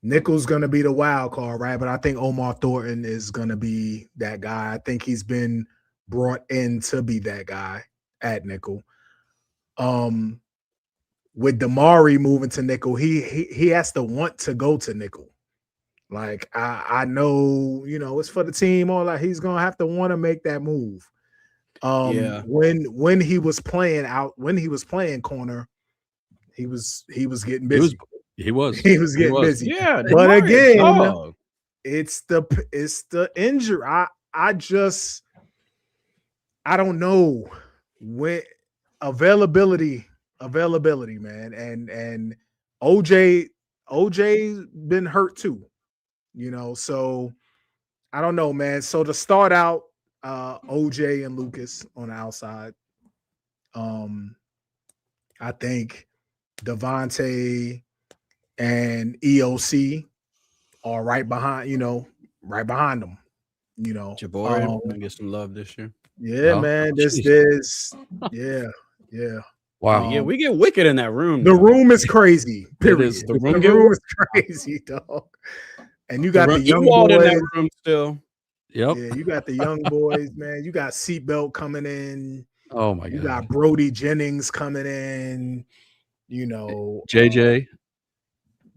Nickel's gonna be the wild card, right? But I think Omar Thornton is gonna be that guy. I think he's been brought in to be that guy at nickel. With Damari moving to nickel, he has to want to go to nickel. Like I know, it's for the team. All that he's gonna have to want to make that move. When he was playing corner, he was getting busy. He was getting busy. Yeah, but again, it's the injury. I don't know when availability, man. And OJ been hurt too, so I don't know, man. So to start out, OJ and Lucas on the outside. I think Devontae and EOC are right behind them. Jabari gonna get some love this year. Yeah, Oh, man. This, yeah. Wow. Yeah, we get wicked in that room. The though. room is crazy. Period. is. The The room room is crazy, dog. And you got the young Ewald in boys. that room still. Yep. Yeah, you got the young boys, man. You got Seatbelt coming in. Oh my You god. got Brody Jennings coming in. You know, JJ.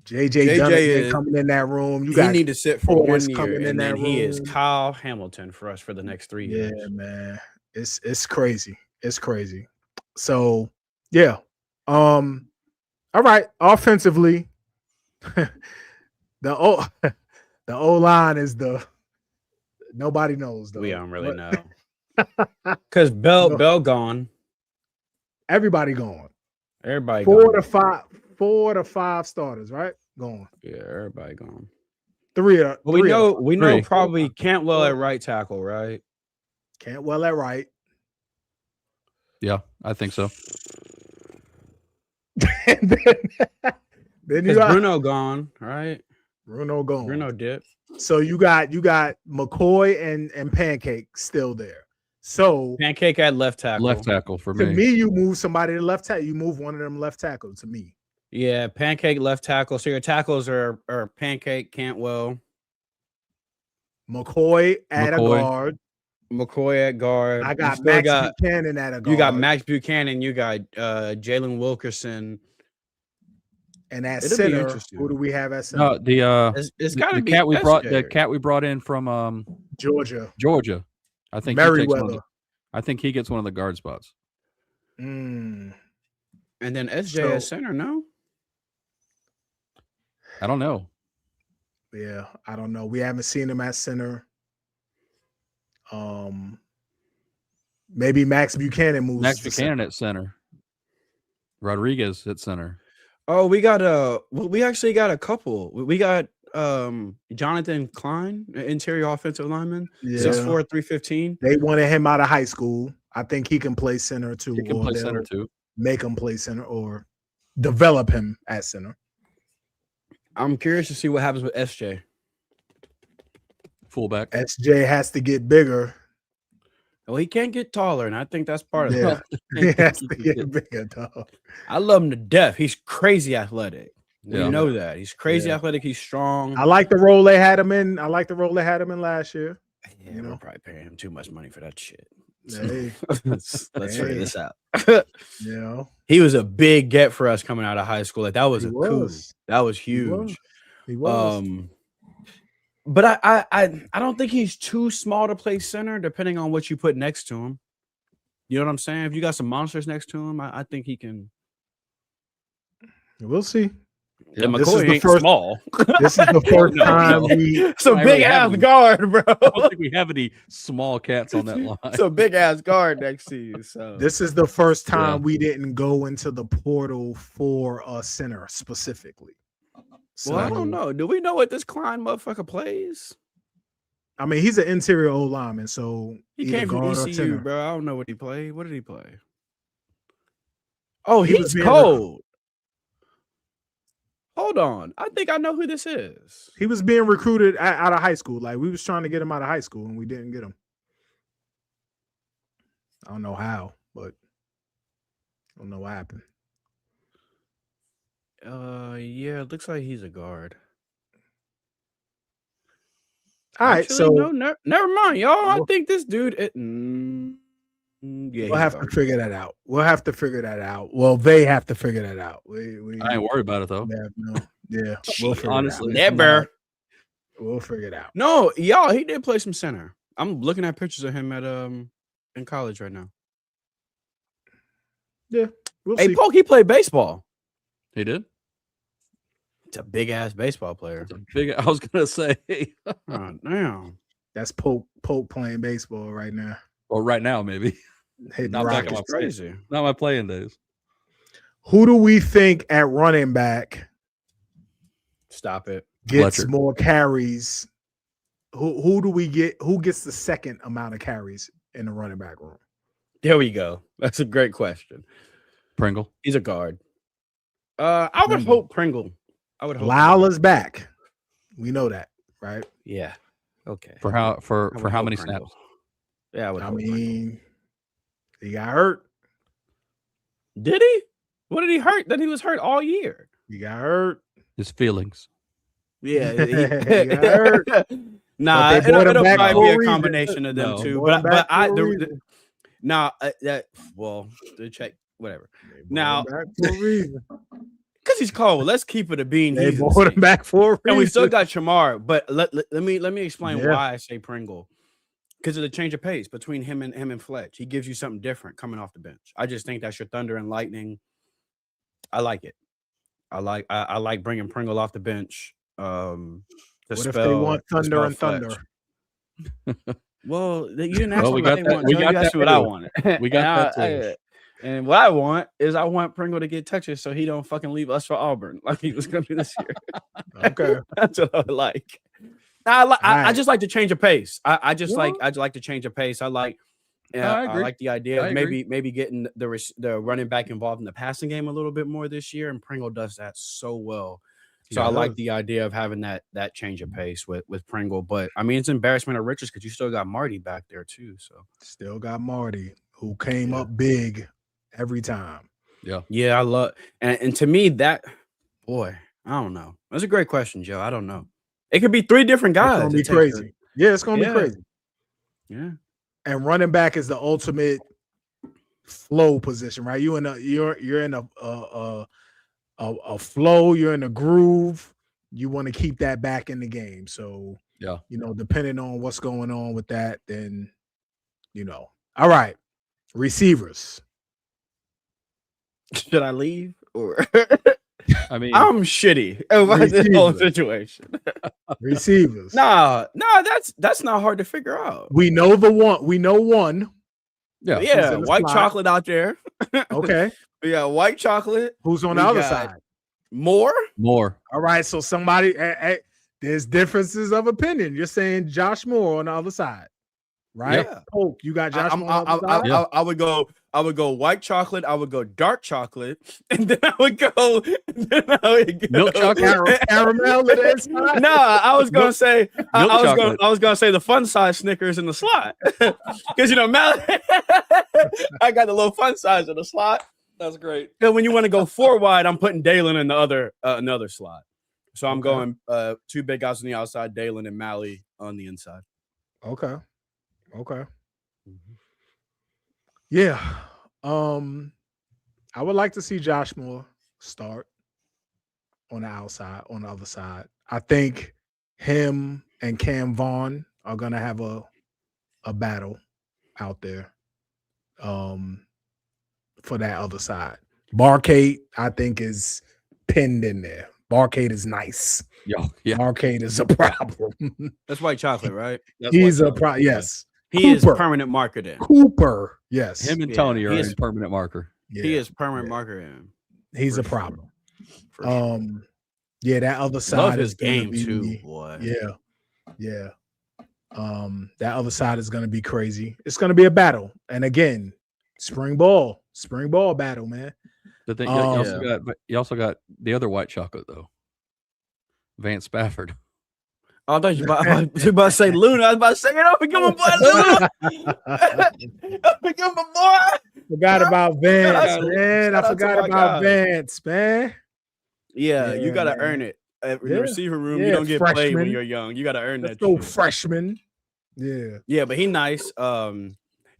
JJ Dunnigan coming in that room. You He got need to sit for Portis 1 year, coming in and then that he is room. Kyle Hamilton for us for the next 3 years. Yeah, man. It's crazy. It's crazy. So yeah. All right. Offensively, the O line is nobody knows though. We don't really know because Bell gone. Everybody gone. Everybody Four gone. to five starters, right? Gone. Yeah, everybody gone. We know Three. probably Cantwell at right tackle, right? Cantwell at right. Yeah, I think so. And then you got Bruno gone, right? Bruno gone. Bruno dip. So you got McCoy and Pancake still there. So Pancake at left tackle. Left tackle for to me. me, you move somebody to left tackle. You move one of them left tackle to me. Yeah, Pancake left tackle. So your tackles are Pancake, Cantwell, McCoy at a guard. McCoy at guard. I got Max Buchanan at a guard. You got Max Buchanan. You got Jalen Wilkerson. And at It'll be center, interesting. who do we have at center? No, It's got to the be cat we brought. SJ. The cat we brought in from Georgia. I think he takes Merriweather. I think he gets one of the guard spots. Mm. And then SJ at center, no? I don't know. Yeah, I don't know. We haven't seen him at center. Maybe Max Buchanan moves. Max to Buchanan center. at center. Rodriguez at center. Oh, we actually got a couple. We got Jonathan Klein, interior offensive lineman, 6'4", 315. They wanted him out of high school. I think he can play center too. He can play center too. Make him play center or develop him at center. I'm curious to see what happens with SJ. Fullback. SJ has to get bigger. Well, he can't get taller, and I think that's part of Yeah. it. He has to get bigger, dog. I love him to death. He's crazy athletic. Yeah. You know that. He's crazy athletic. He's strong. I like the role they had him in. Last year. Yeah, you know. we're probably paying him too much money for that shit. Hey, Let's figure this out. you know. He was a big get for us coming out of high school. Like that was He a coup. was. That was huge. He was. But I don't think he's too small to play center, depending on what you put next to him. You know what I'm saying? If you got some monsters next to him, I think he can. We'll see. Yeah, This is McCoy the ain't first- small. This is the first time we. It's a I big really ass haven't. guard, bro. I don't think we have any small cats on that line. It's a big ass guard next to you. So This is the first time Yeah. we didn't go into the portal for a center specifically. So, well, I don't know. Do we know what this Klein motherfucker plays? I mean, he's an interior O lineman, so He either came from guard or ECU, center. bro. I don't know what he played. What did he play? Oh, He was he's being cold. Hold on. I think I know who this is. He was being recruited out of high school. Like we was trying to get him out of high school, and we didn't get him. I don't know how, but I don't know what happened. Yeah, it looks like he's a guard. All right, Actually, so no, never mind, y'all. I We'll- think this dude. Yeah, we'll he's have a to guard. figure that out. We'll have to figure that out. Well, they have to figure that out. We I ain't worried about it though. have no. Yeah, we'll figure Honestly, it out. Never. We'll figure it out. No, y'all. He did play some center. I'm looking at pictures of him at in college right now. We'll Hey, see. Polk, he played baseball. He did. It's a big ass baseball player. It's a big. I was gonna say. Oh, damn. That's Pope playing baseball right now. Well, right now maybe. Hitting Not back in rockets. my Crazy. Not my playing days. Who do we think at running back Stop it. gets Fletcher. more carries? who do we get? Who gets the second amount of carries in the running back room? There we go. That's a great question. Pringle. He's a guard. I would hope Pringle. I would hope Lala's back. We know that, right? Yeah. Okay. For how many snaps? Yeah, I mean, he got hurt. Did he? What did he hurt? Then he was hurt all year. He got hurt. His feelings. Yeah. He got hurt. Nah, But they brought him it'll back probably for be a a reason. combination of them No. two. Brought him But back I for a the reason. now that well the check whatever. They brought Now him back for a reason. because he's cold. Let's keep it a bean. They He's brought him insane. back for a reason. And we still got Shamar, but let me explain Yeah. why I say Pringle. Because of the change of pace between him and Fletch. He gives you something different coming off the bench. I just think that's your thunder and lightning. I like it. I like bringing Pringle off the bench. What if they want thunder and thunder? Well, you didn't ask Well, me we what got they that- want. we Joe. got You asked that me what I too. wanted. We got And that too. and what I want is I want Pringle to get touches so he don't fucking leave us for Auburn like he was going to do this year. Okay. That's what I like. I Alright. just like to change a pace. I just Yeah. like to change a pace. I like I I agree. like the idea I of agree. maybe getting the running back involved in the passing game a little bit more this year, and Pringle does that so well. So Yeah, I he like does. the idea of having that change of pace with Pringle. But I mean, it's embarrassment of riches because you still got Marty back there too. So Still got Marty, who came up big every time. yeah, I love and to me that boy, I don't know. That's a great question, Joe. I don't know. It could be three different It's guys. gonna be It takes crazy. Yeah, it's gonna Yeah. be crazy. Yeah. And running back is the ultimate flow position, right? You're in a flow. You're in a groove. You want to keep that back in the game. So Yeah. depending on what's going on with that, then All right, receivers. Should I leave or I mean, I'm shitty about this whole Receiver. situation. Receivers. Nah, that's not hard to figure out. We know the one. We know one. yeah. Yeah, in the white slot. chocolate out there. Okay. We got white chocolate. Who's on We the other got- side? More? More. All right. So somebody, there's differences of opinion. You're saying Josh Moore on the other side, right? Yeah. Polk, you got Josh Moore on the other side? Yeah. I would go white chocolate. I would go dark chocolate, and then I would go Milk chocolate? Caramel to the inside? No, I was gonna say Milk I chocolate. was gonna say the fun size Snickers in the slot because Mal, I got the little fun size in the slot. That's great. Then when you want to go 4 wide, I'm putting Dalen in the other another slot. So I'm going 2 big guys on the outside, Dalen and Mally on the inside. Okay. Yeah. I would like to see Josh Moore start on the outside, on the other side. I think him and Cam Vaughn are gonna have a battle out there. For that other side. Barcade, I think, is pinned in there. Barcade is nice. Yeah. Barcade is a problem. That's white chocolate, right? That's He's what a problem. Yes. He is Cooper. permanent marker then. Cooper. Yes. him and Yeah, Tony are he in is- permanent marker. Yeah. He is permanent Yeah. marker in. He's for a sure. problem. For sure. Yeah, that other side Love is his gonna game be, too, boy. Yeah. That other side is gonna be crazy. It's gonna be a battle. And again, spring ball battle, man. The thing Yeah. you also got the other white chocolate though. Vance Spafford. Oh, I thought you were about to say Luna. I was about to say, become a boy, Luna. Become a boy. Forgot about Vance, Shout out- man. I shout out to forgot my about guy. Vance, man. Yeah, you Yeah, got to man. earn it. In Yeah. the receiver room, Yeah, you don't get played when freshman. you're young. You got to earn Let's that go, shit. freshman. Yeah. Yeah, but he nice.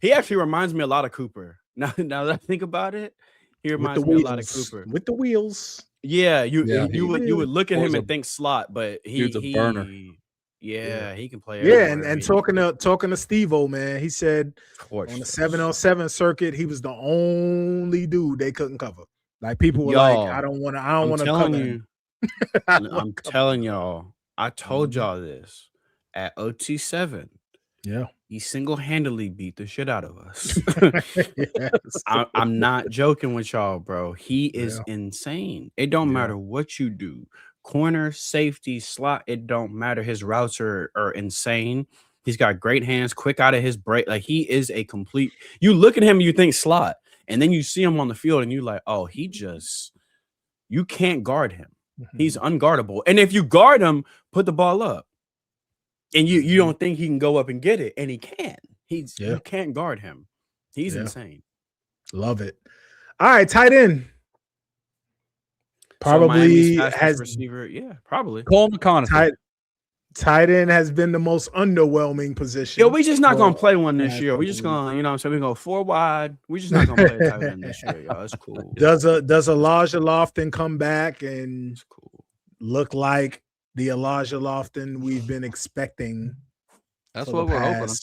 He actually reminds me a lot of Cooper. Now that I think about it, he With reminds the me wheels. a lot of Cooper. With the wheels. Yeah, you he would look at him was and a- think slot, but dude's a burner. Yeah, he can play. Yeah, everywhere. and talking to Steve-O, man, he said Torch on the those. 7-on-7 circuit, he was the only dude they couldn't cover. Like people were like, Y'all, I don't want to I'm cover telling him. you, I don't wanna I'm cover telling y'all. I told Mhm. y'all this at OT7. him. Yeah. He single-handedly beat the shit out of us. Yes. I'm not joking with y'all, bro. He is Yeah. insane. It don't Yeah. matter what you do. corner, safety, slot, it don't matter. His routes are insane. He's got great hands, quick out of his break. Like, he is a complete. You look at him and you think slot, and then you see him on the field and you're like, oh, you can't guard him. He's unguardable. And if you guard him, put the ball up. And you don't think he can go up and get it, and he can. You can't guard him. He's insane. Love it. All right, tight end. Probably has receiver. Yeah, probably. Cole McConaughey. Tight end has been the most underwhelming position. Yo, we just not gonna play one this year. We just gonna, you know what I'm saying? We're gonna go 4 wide. We just not gonna play a tight end this year, y'all. It's cool. Does Elijah Lofton come back and look like the Elijah Lofton we've been expecting? That's what we're hoping.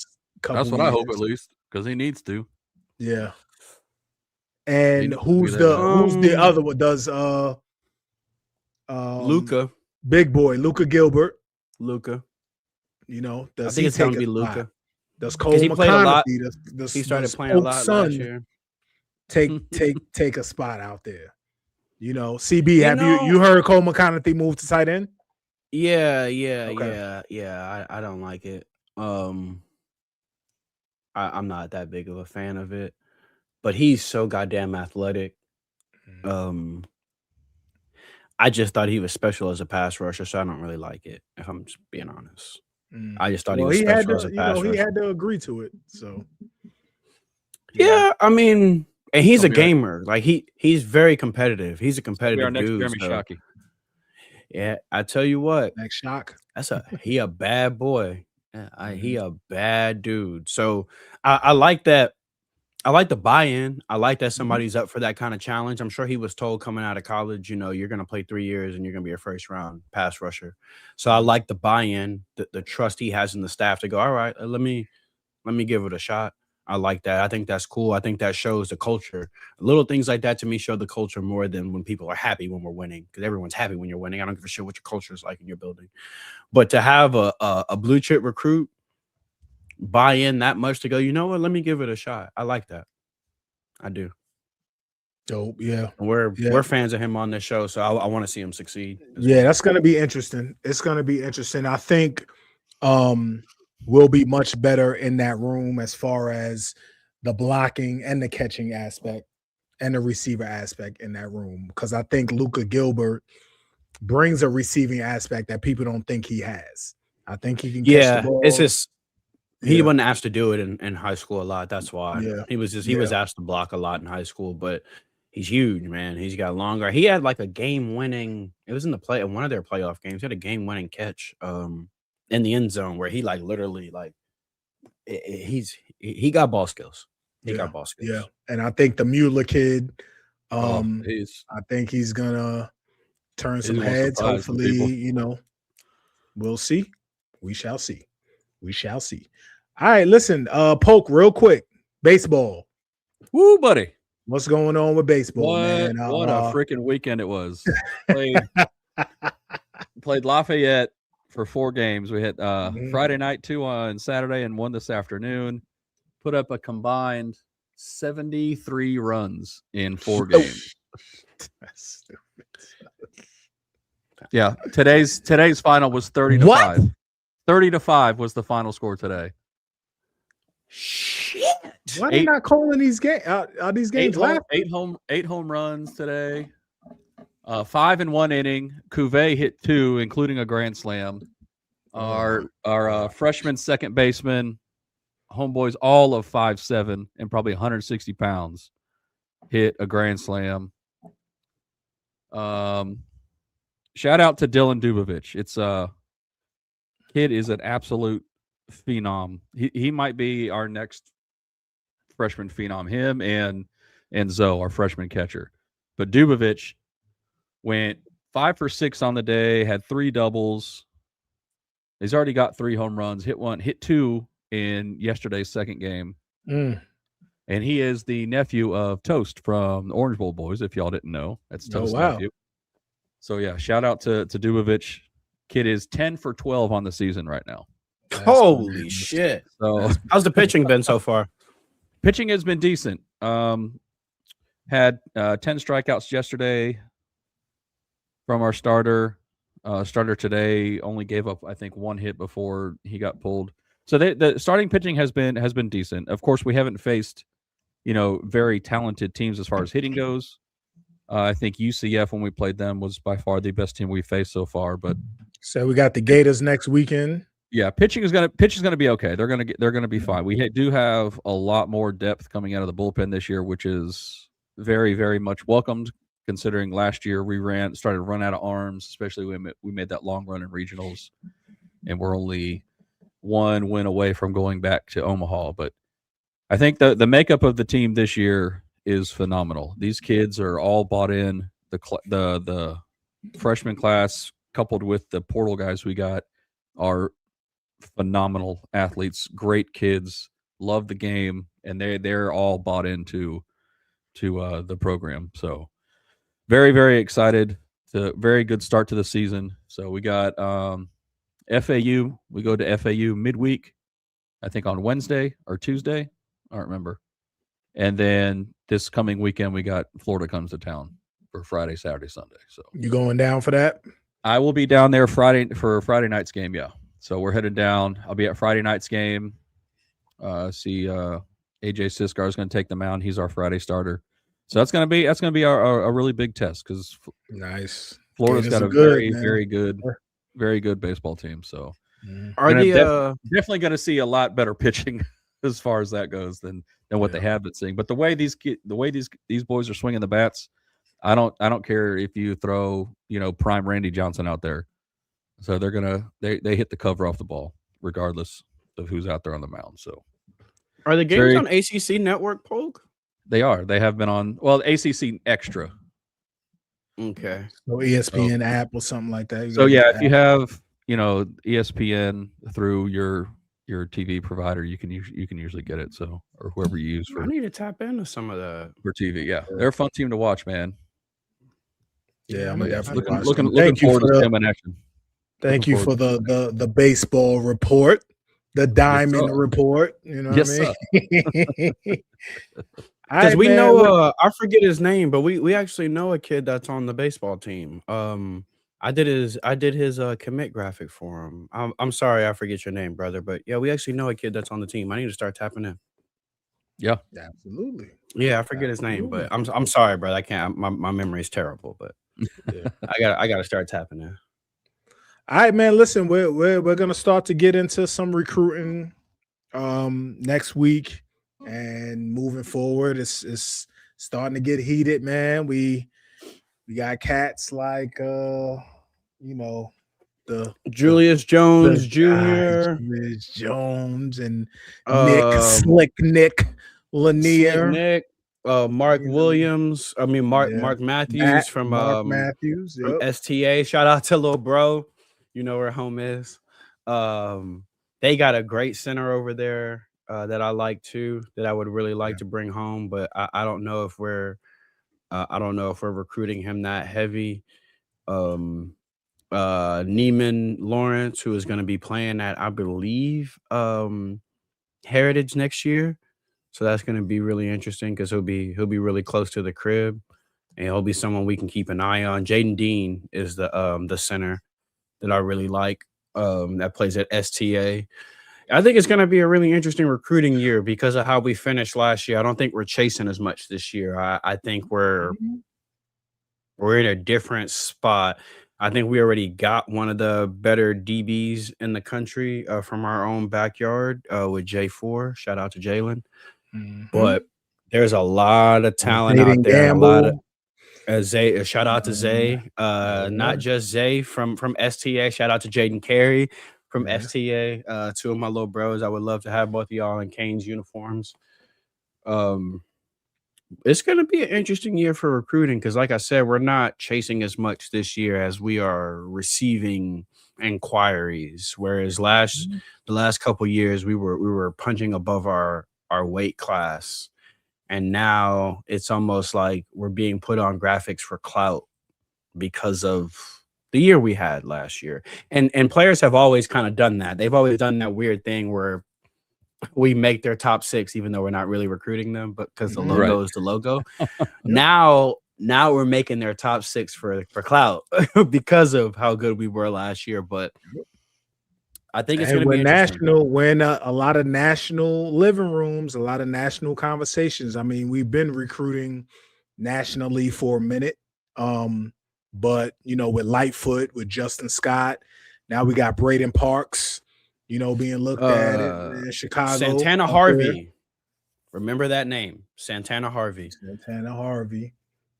That's what I hope, at least, because he needs to. Yeah. And who's the other one? Does Luka, big boy, Luka Gilbert? Luka, you know, I think it's gonna be Luka. Does Cole he played a lot? He started playing a lot last year. Take a spot out there. You know, CB, have you heard Cole McConaughey move to tight end? Yeah. I don't like it. I'm not that big of a fan of it, but he's so goddamn athletic. I just thought he was special as a pass rusher, so I don't really like it, if I'm just being honest. I just thought he was special as a pass rusher. He had to agree to it. So yeah, I mean, and he's a gamer. Like, he's very competitive. He's a competitive dude. Jeremy Shockey. Yeah, I tell you what. Next Shock. He a bad boy. He a bad dude. So I like that. I like the buy-in. I like that somebody's up for that kind of challenge. I'm sure he was told coming out of college, you know, you're going to play 3 years and you're going to be a first-round pass rusher. So I like the buy-in, the trust he has in the staff to go, all right, let me give it a shot. I like that. I think that's cool. I think that shows the culture. Little things like that to me show the culture more than when people are happy when we're winning, because everyone's happy when you're winning. I don't give a shit what your culture is like in your building. But to have a blue chip recruit buy in that much to go, you know what, let me give it a shot. I like that. I do. Dope. Yeah. We're fans of him on this show, so I want to see him succeed. Yeah, that's going to be interesting. It's going to be interesting. I think we'll be much better in that room as far as the blocking and the catching aspect and the receiver aspect in that room, because I think Luka Gilbert brings a receiving aspect that people don't think he has. I think he can catch the ball. It's just he wasn't asked to do it in high school a lot. That's why. He was asked to block a lot in high school, but he's huge, man. He's got longer. He had like a game-winning. It was in one of their playoff games. He had a game-winning catch in the end zone where he like literally like he got ball skills. He got ball skills. Yeah, and I think the Mueller kid, I think he's gonna turn some heads. Hopefully, you know, we'll see. We shall see. We shall see. All right, listen, Poke, real quick. Baseball. Woo, buddy. What's going on with baseball, man? What a freaking weekend it was. Played Lafayette for 4 games. We had Friday night, 2 on Saturday, and 1 this afternoon. Put up a combined 73 runs in 4 games. That's stupid. Yeah, today's final was 30-5. 30-5 was the final score today. Shit! Why are they not calling these games? Are these games left? 8 home runs today. 5 in 1 inning. Cuvée hit 2, including a grand slam. Our freshman second baseman, homeboys, all of 5'7" and probably 160 pounds, hit a grand slam. Shout out to Dylan Dubovich. Kid is an absolute phenom. He might be our next freshman phenom. Him and Zoe, our freshman catcher. But Dubovich went 5 for 6 on the day, had 3 doubles. He's already got 3 home runs, hit 2 in yesterday's second game. And he is the nephew of Toast from the Orange Bowl boys, if y'all didn't know. That's Toast's nephew. So yeah, shout out to Dubovich. Kid is 10 for 12 on the season right now. Holy shit. So how's the pitching been so far? Pitching has been decent. Had 10 strikeouts yesterday from our starter. Starter today only gave up, I think, 1 hit before he got pulled. So the starting pitching has been decent. Of course, we haven't faced, very talented teams as far as hitting goes. I think UCF, when we played them, was by far the best team we faced so far. But So we got the Gators next weekend. yeah, pitching is gonna be okay. They're gonna be fine. We do have a lot more depth coming out of the bullpen this year, which is very, very much welcomed. Considering last year we started to run out of arms, especially when we made that long run in regionals, and we're only 1 win away from going back to Omaha. But I think the makeup of the team this year is phenomenal. These kids are all bought in. The freshman class, coupled with the portal guys we got, are phenomenal athletes, great kids, love the game, and they're all bought into the program. So very, very excited. It's a very good start to the season. So we got FAU. We go to FAU midweek, I think on Wednesday or Tuesday. I don't remember. And then this coming weekend, we got Florida comes to town for Friday, Saturday, Sunday. So You going down for that? I will be down there Friday for Friday night's game. Yeah. So we're headed down. I'll be at Friday night's game. See AJ Siskar is going to take the mound. He's our Friday starter. So that's going to be a really big test because Nice. Florida's Gators got a are good, very good baseball team. So Are definitely going to see a lot better pitching as far as that goes than what they have been seeing. But the way these boys are swinging the bats, I don't care if you throw prime Randy Johnson out there. So they hit the cover off the ball regardless of who's out there on the mound. So are the games on ACC Network, Polk? They are. They have been on ACC Extra. Okay. So ESPN app or something like that. So yeah, if you have ESPN through your TV provider, you can usually get it. So or whoever you use for. I need to tap into some of that for TV. Yeah, they're a fun team to watch, man. Yeah, I'm definitely looking forward to them in action. Thank you for the baseball report, the diamond report. You know what I mean? Because we know, I forget his name, but we actually know a kid that's on the baseball team. I did his commit graphic for him. I'm sorry, I forget your name, brother, but yeah, we actually know a kid that's on the team. I need to start tapping in. Yeah, absolutely. Yeah, I forget his name, but I'm sorry, brother. I can't. My memory is terrible, but I gotta start tapping in. All right, man. Listen, we're gonna start to get into some recruiting next week. And moving forward, it's starting to get heated, man. We got cats like the Julius Jones Jr., Julius Jones, and Nick Lanier, Mark Williams. I mean Mark Matthews from STA. Shout out to little bro. You know where home is. They got a great center over there. That I like too, that I would really like to bring home, but I don't know if we're recruiting him that heavy. Neiman Lawrence, who is going to be playing at, I believe, Heritage next year, so that's going to be really interesting because he'll be really close to the crib, and he'll be someone we can keep an eye on. Jaden Dean is the center that I really like, that plays at STA. I think it's going to be a really interesting recruiting year because of how we finished last year. I don't think we're chasing as much this year. I think we're in a different spot. I think we already got one of the better DBs in the country from our own backyard with J4. Shout out to Jalen. But there's a lot of talent out there. A lot of Zay. Shout out to Zay. Not just Zay from STA. Shout out to Jaden Carey. From STA, two of my little bros. I would love to have both of y'all in Canes uniforms. It's going to be an interesting year for recruiting because, like I said, we're not chasing as much this year as we are receiving inquiries. Whereas the last couple years, we were punching above our weight class, and now it's almost like we're being put on graphics for clout because of the year we had last year. And players have always kind of done that. They've always done that weird thing where we make their top 6 even though we're not really recruiting them, but because the logo is the logo. Now now we're making their top 6 for clout because of how good we were last year. But I think it's going to be interesting. When a lot of national living rooms, a lot of national conversations. I mean, we've been recruiting nationally for a minute. But with Lightfoot, with Justin Scott, now we got Braden Parks, being looked at in Chicago. Santana Harvey. Remember that name, Santana Harvey. Santana Harvey.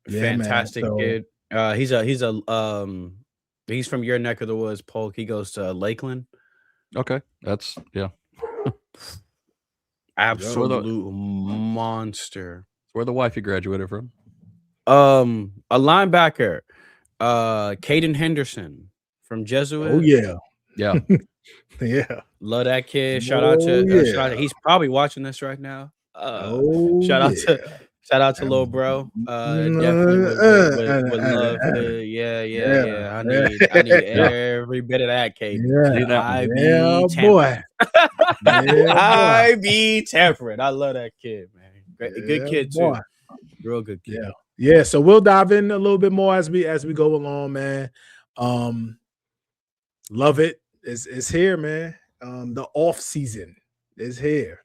Yeah, fantastic man. kid. He's from your neck of the woods, Polk. He goes to Lakeland. Okay, that's absolute monster. Where the wifey graduated from. A linebacker, Caden Henderson from Jesuit. Oh yeah. Yeah. Love that kid. Shout out to he's probably watching this right now. Shout out to little bro. Definitely would love to. Yeah. I need every bit of that, Kate. I be temperate. I love that kid, man. Good kid too. Boy. Real good kid. Yeah. So we'll dive in a little bit more as we go along, man. Love it. It's here, man. The off season is here.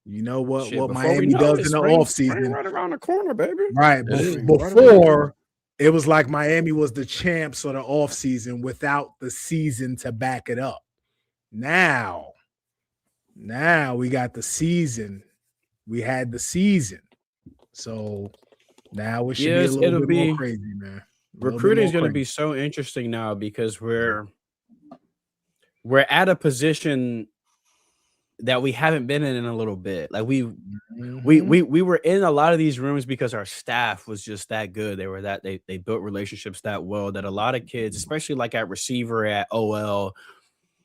You know what Miami does in the off season? Right around the corner, baby. Right. Before it was like Miami was the champs of the off season without the season to back it up. Now we got the season. We had the season. So now it should be a little bit more crazy, man. Recruiting is going to be so interesting now because we're at a position that we haven't been in a little bit. Like we were in a lot of these rooms because our staff was just that good. They built relationships that well that a lot of kids, especially like at receiver, at OL,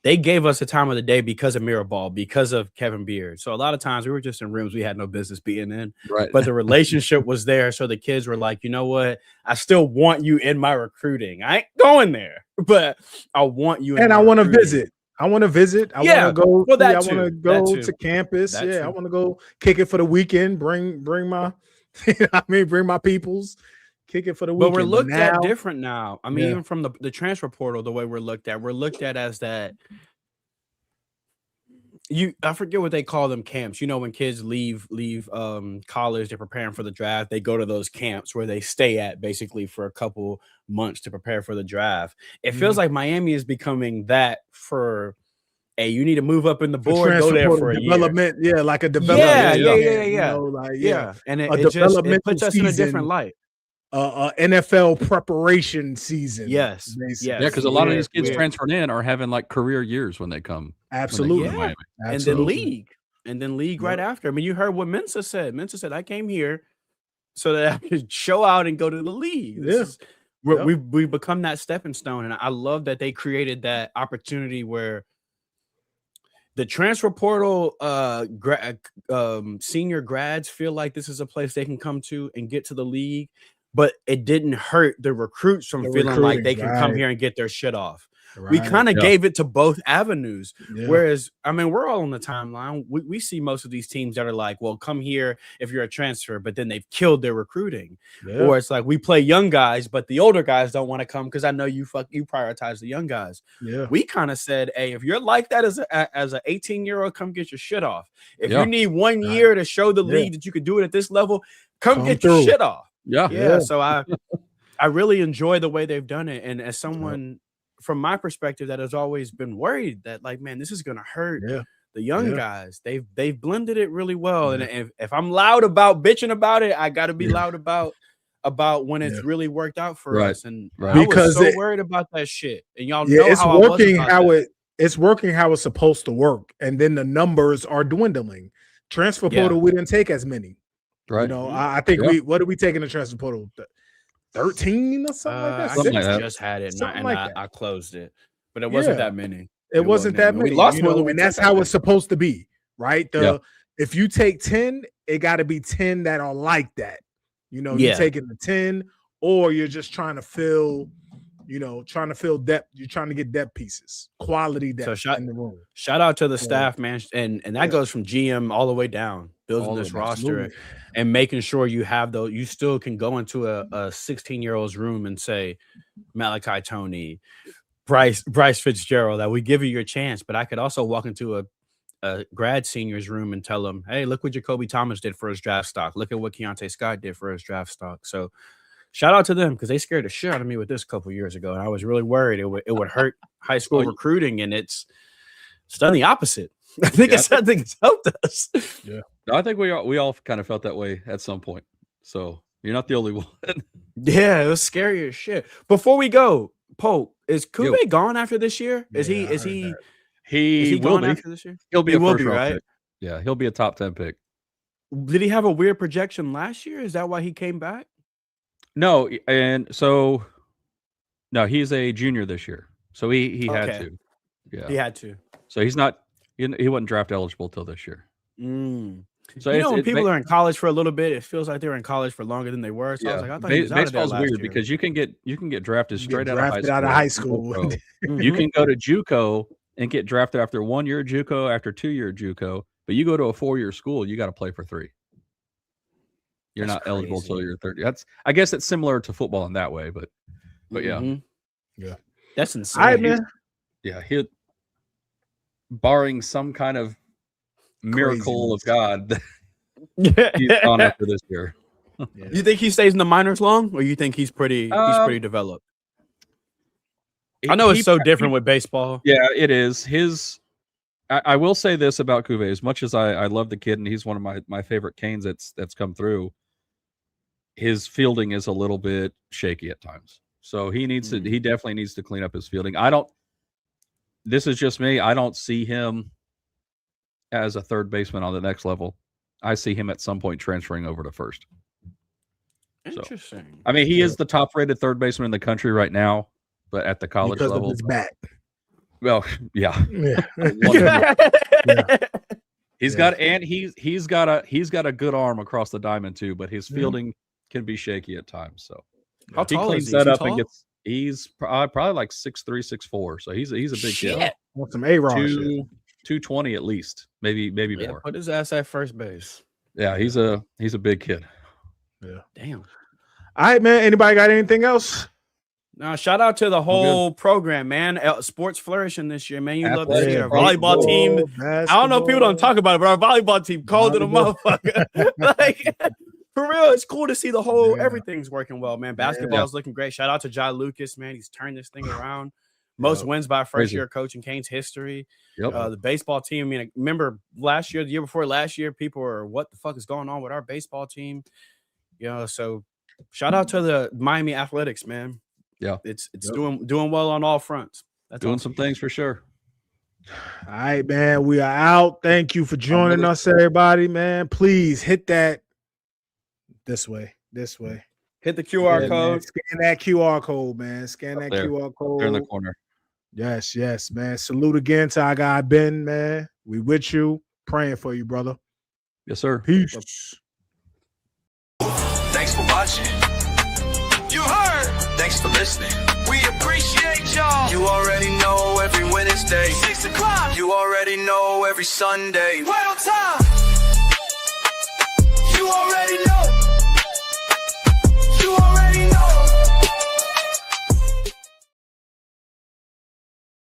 they gave us the time of the day because of Mirabal, because of Kevin Beard. So a lot of times we were just in rooms we had no business being in, right? But the relationship was there. So the kids were like, you know what? I still want you in my recruiting. I ain't going there, but I want you. And I want to visit. I want to visit. I want to go. Well, I want to go to campus. I want to go kick it for the weekend. Bring my, bring my peoples. Kick it for the weekend. But we're looked at different now. I mean, even from the transfer portal, the way we're looked at as that. I forget what they call them, camps. When kids leave college, they're preparing for the draft. They go to those camps where they stay at basically for a couple months to prepare for the draft. It feels like Miami is becoming that for. Hey, you need to move up in the board. Go there for a development. Year. Yeah, like a development. Yeah. And it puts us in a different light. NFL preparation season. Yes. Yeah, because a lot of these kids transferring in are having like career years when they come. Absolutely. And then league right after. I mean, you heard what Mensa said. Mensa said, I came here so that I could show out and go to the league. We've become that stepping stone. And I love that they created that opportunity where the transfer portal senior grads feel like this is a place they can come to and get to the league. But it didn't hurt the recruits from feeling like they can come here and get their shit off. Right. We kind of gave it to both avenues. Yeah. Whereas, I mean, we're all on the timeline. We see most of these teams that are like, well, come here if you're a transfer, but then they've killed their recruiting. Yeah. Or it's like we play young guys, but the older guys don't want to come because I know you prioritize the young guys. Yeah. We kind of said, hey, if you're like that as an 18-year-old, come get your shit off. If you need 1 year to show the league that you could do it at this level, come get your shit off. Yeah. So I really enjoy the way they've done it. And as someone from my perspective that has always been worried that like, man, this is going to hurt the young guys. They've blended it really well. And if I'm loud about bitching about it, I got to be loud about when it's really worked out for us. And I was so worried about that shit. And y'all know it's how working, it's working how it's supposed to work. And then the numbers are dwindling. Transfer portal, we didn't take as many. Right. I think what did we take in the transfer portal? 13 or something like that. I just had it and I closed it, but it wasn't that many. It wasn't that many. We lost more than and that's how it's supposed to be, right? If you take 10, it got to be 10 that are like that. You're taking the 10, or you're just trying to fill depth. You're trying to get depth pieces, quality depth in the room. Shout out to the staff, man, and that goes from GM all the way down. building All this of them, roster absolutely. and making sure you have those. You still can go into a 16-year-old's room and say, Malachi Tony, Bryce Fitzgerald, that we give you your chance. But I could also walk into a grad senior's room and tell them, hey, look what Jacoby Thomas did for his draft stock. Look at what Keontae Scott did for his draft stock. So shout out to them because they scared the shit out of me with this a couple years ago. And I was really worried it would hurt high school recruiting, and it's done the opposite. I think it's helped us. Yeah. I think we all kind of felt that way at some point. So you're not the only one. Yeah, it was scary as shit. Before we go, Pope, is Kube gone after this year? Is he He will gone be. after this year? He'll be He a will first be, round right? pick. Yeah, he'll be a top 10 pick. Did he have a weird projection last year? Is that why he came back? No, and so no, he's a junior this year. So he had Okay. to. Yeah. He had to. So he's not he wasn't draft eligible till this year. So You know, when people are in college for a little bit, it feels like they're in college for longer than they were. So I was like, I thought he was out of there baseball's last weird year. because you can get drafted straight out drafted of out of high high school. school. You can go to JUCO and get drafted after 1 year JUCO, after 2 year JUCO, but you go to a 4-year school, you got to play for 3. You're That's not eligible crazy. till you're 30. I guess it's similar to football in that way, but yeah. Yeah. That's insane. All right, man. Yeah, he barring some kind of miracle of God, he's gone after this year. You think he stays in the minors long, or you think he's pretty developed? I know it's so different with baseball. Yeah, it is. I will say this about Cuvée. As much as I love the kid, and he's one of my favorite Canes that's come through, his fielding is a little bit shaky at times. So he definitely needs to clean up his fielding. This is just me. I don't see him as a third baseman on the next level. I see him at some point transferring over to first. Interesting. So, I mean, he is the top rated third baseman in the country right now, but at the college because level. of his bat. Well, yeah. He's got a good arm across the diamond too, but his fielding can be shaky at times. So how he tall cleans is that up tall? and gets. He's probably like 6'3", 6'4". So he's a big kid. Want some A-Rod shit. 220 at least, maybe more. Put his ass at first base. Yeah, he's a big kid. Yeah. Damn. All right, man. Anybody got anything else? Now, shout out to the whole program, man. Sports flourishing this year, man. You love to see our volleyball team. I don't know if people don't talk about it, but our volleyball team cold to the motherfucker. Like, for real, it's cool to see the whole everything's working well, man. Basketball's looking great. Shout out to Jai Lucas, man. He's turned this thing around. Most wins by first-year coach in Canes history. The baseball team, I mean, remember last year, the year before last year, people were, what the fuck is going on with our baseball team? You know, so shout out to the Miami Athletics, man. Yeah, it's doing well on all fronts. That's doing awesome. some things for sure. All right, man. We are out. Thank you for joining us, everybody, man. Please hit that this way. Hit the QR code. Man. Scan that QR code, man. Scan that QR code. There in the corner. Yes, man. Salute again to our guy Ben, man. We with you. Praying for you, brother. Yes, sir. Peace. Thanks for watching. You heard. Thanks for listening. We appreciate y'all. You already know every Wednesday, 6 o'clock. You already know every Sunday. Right on time. You already know.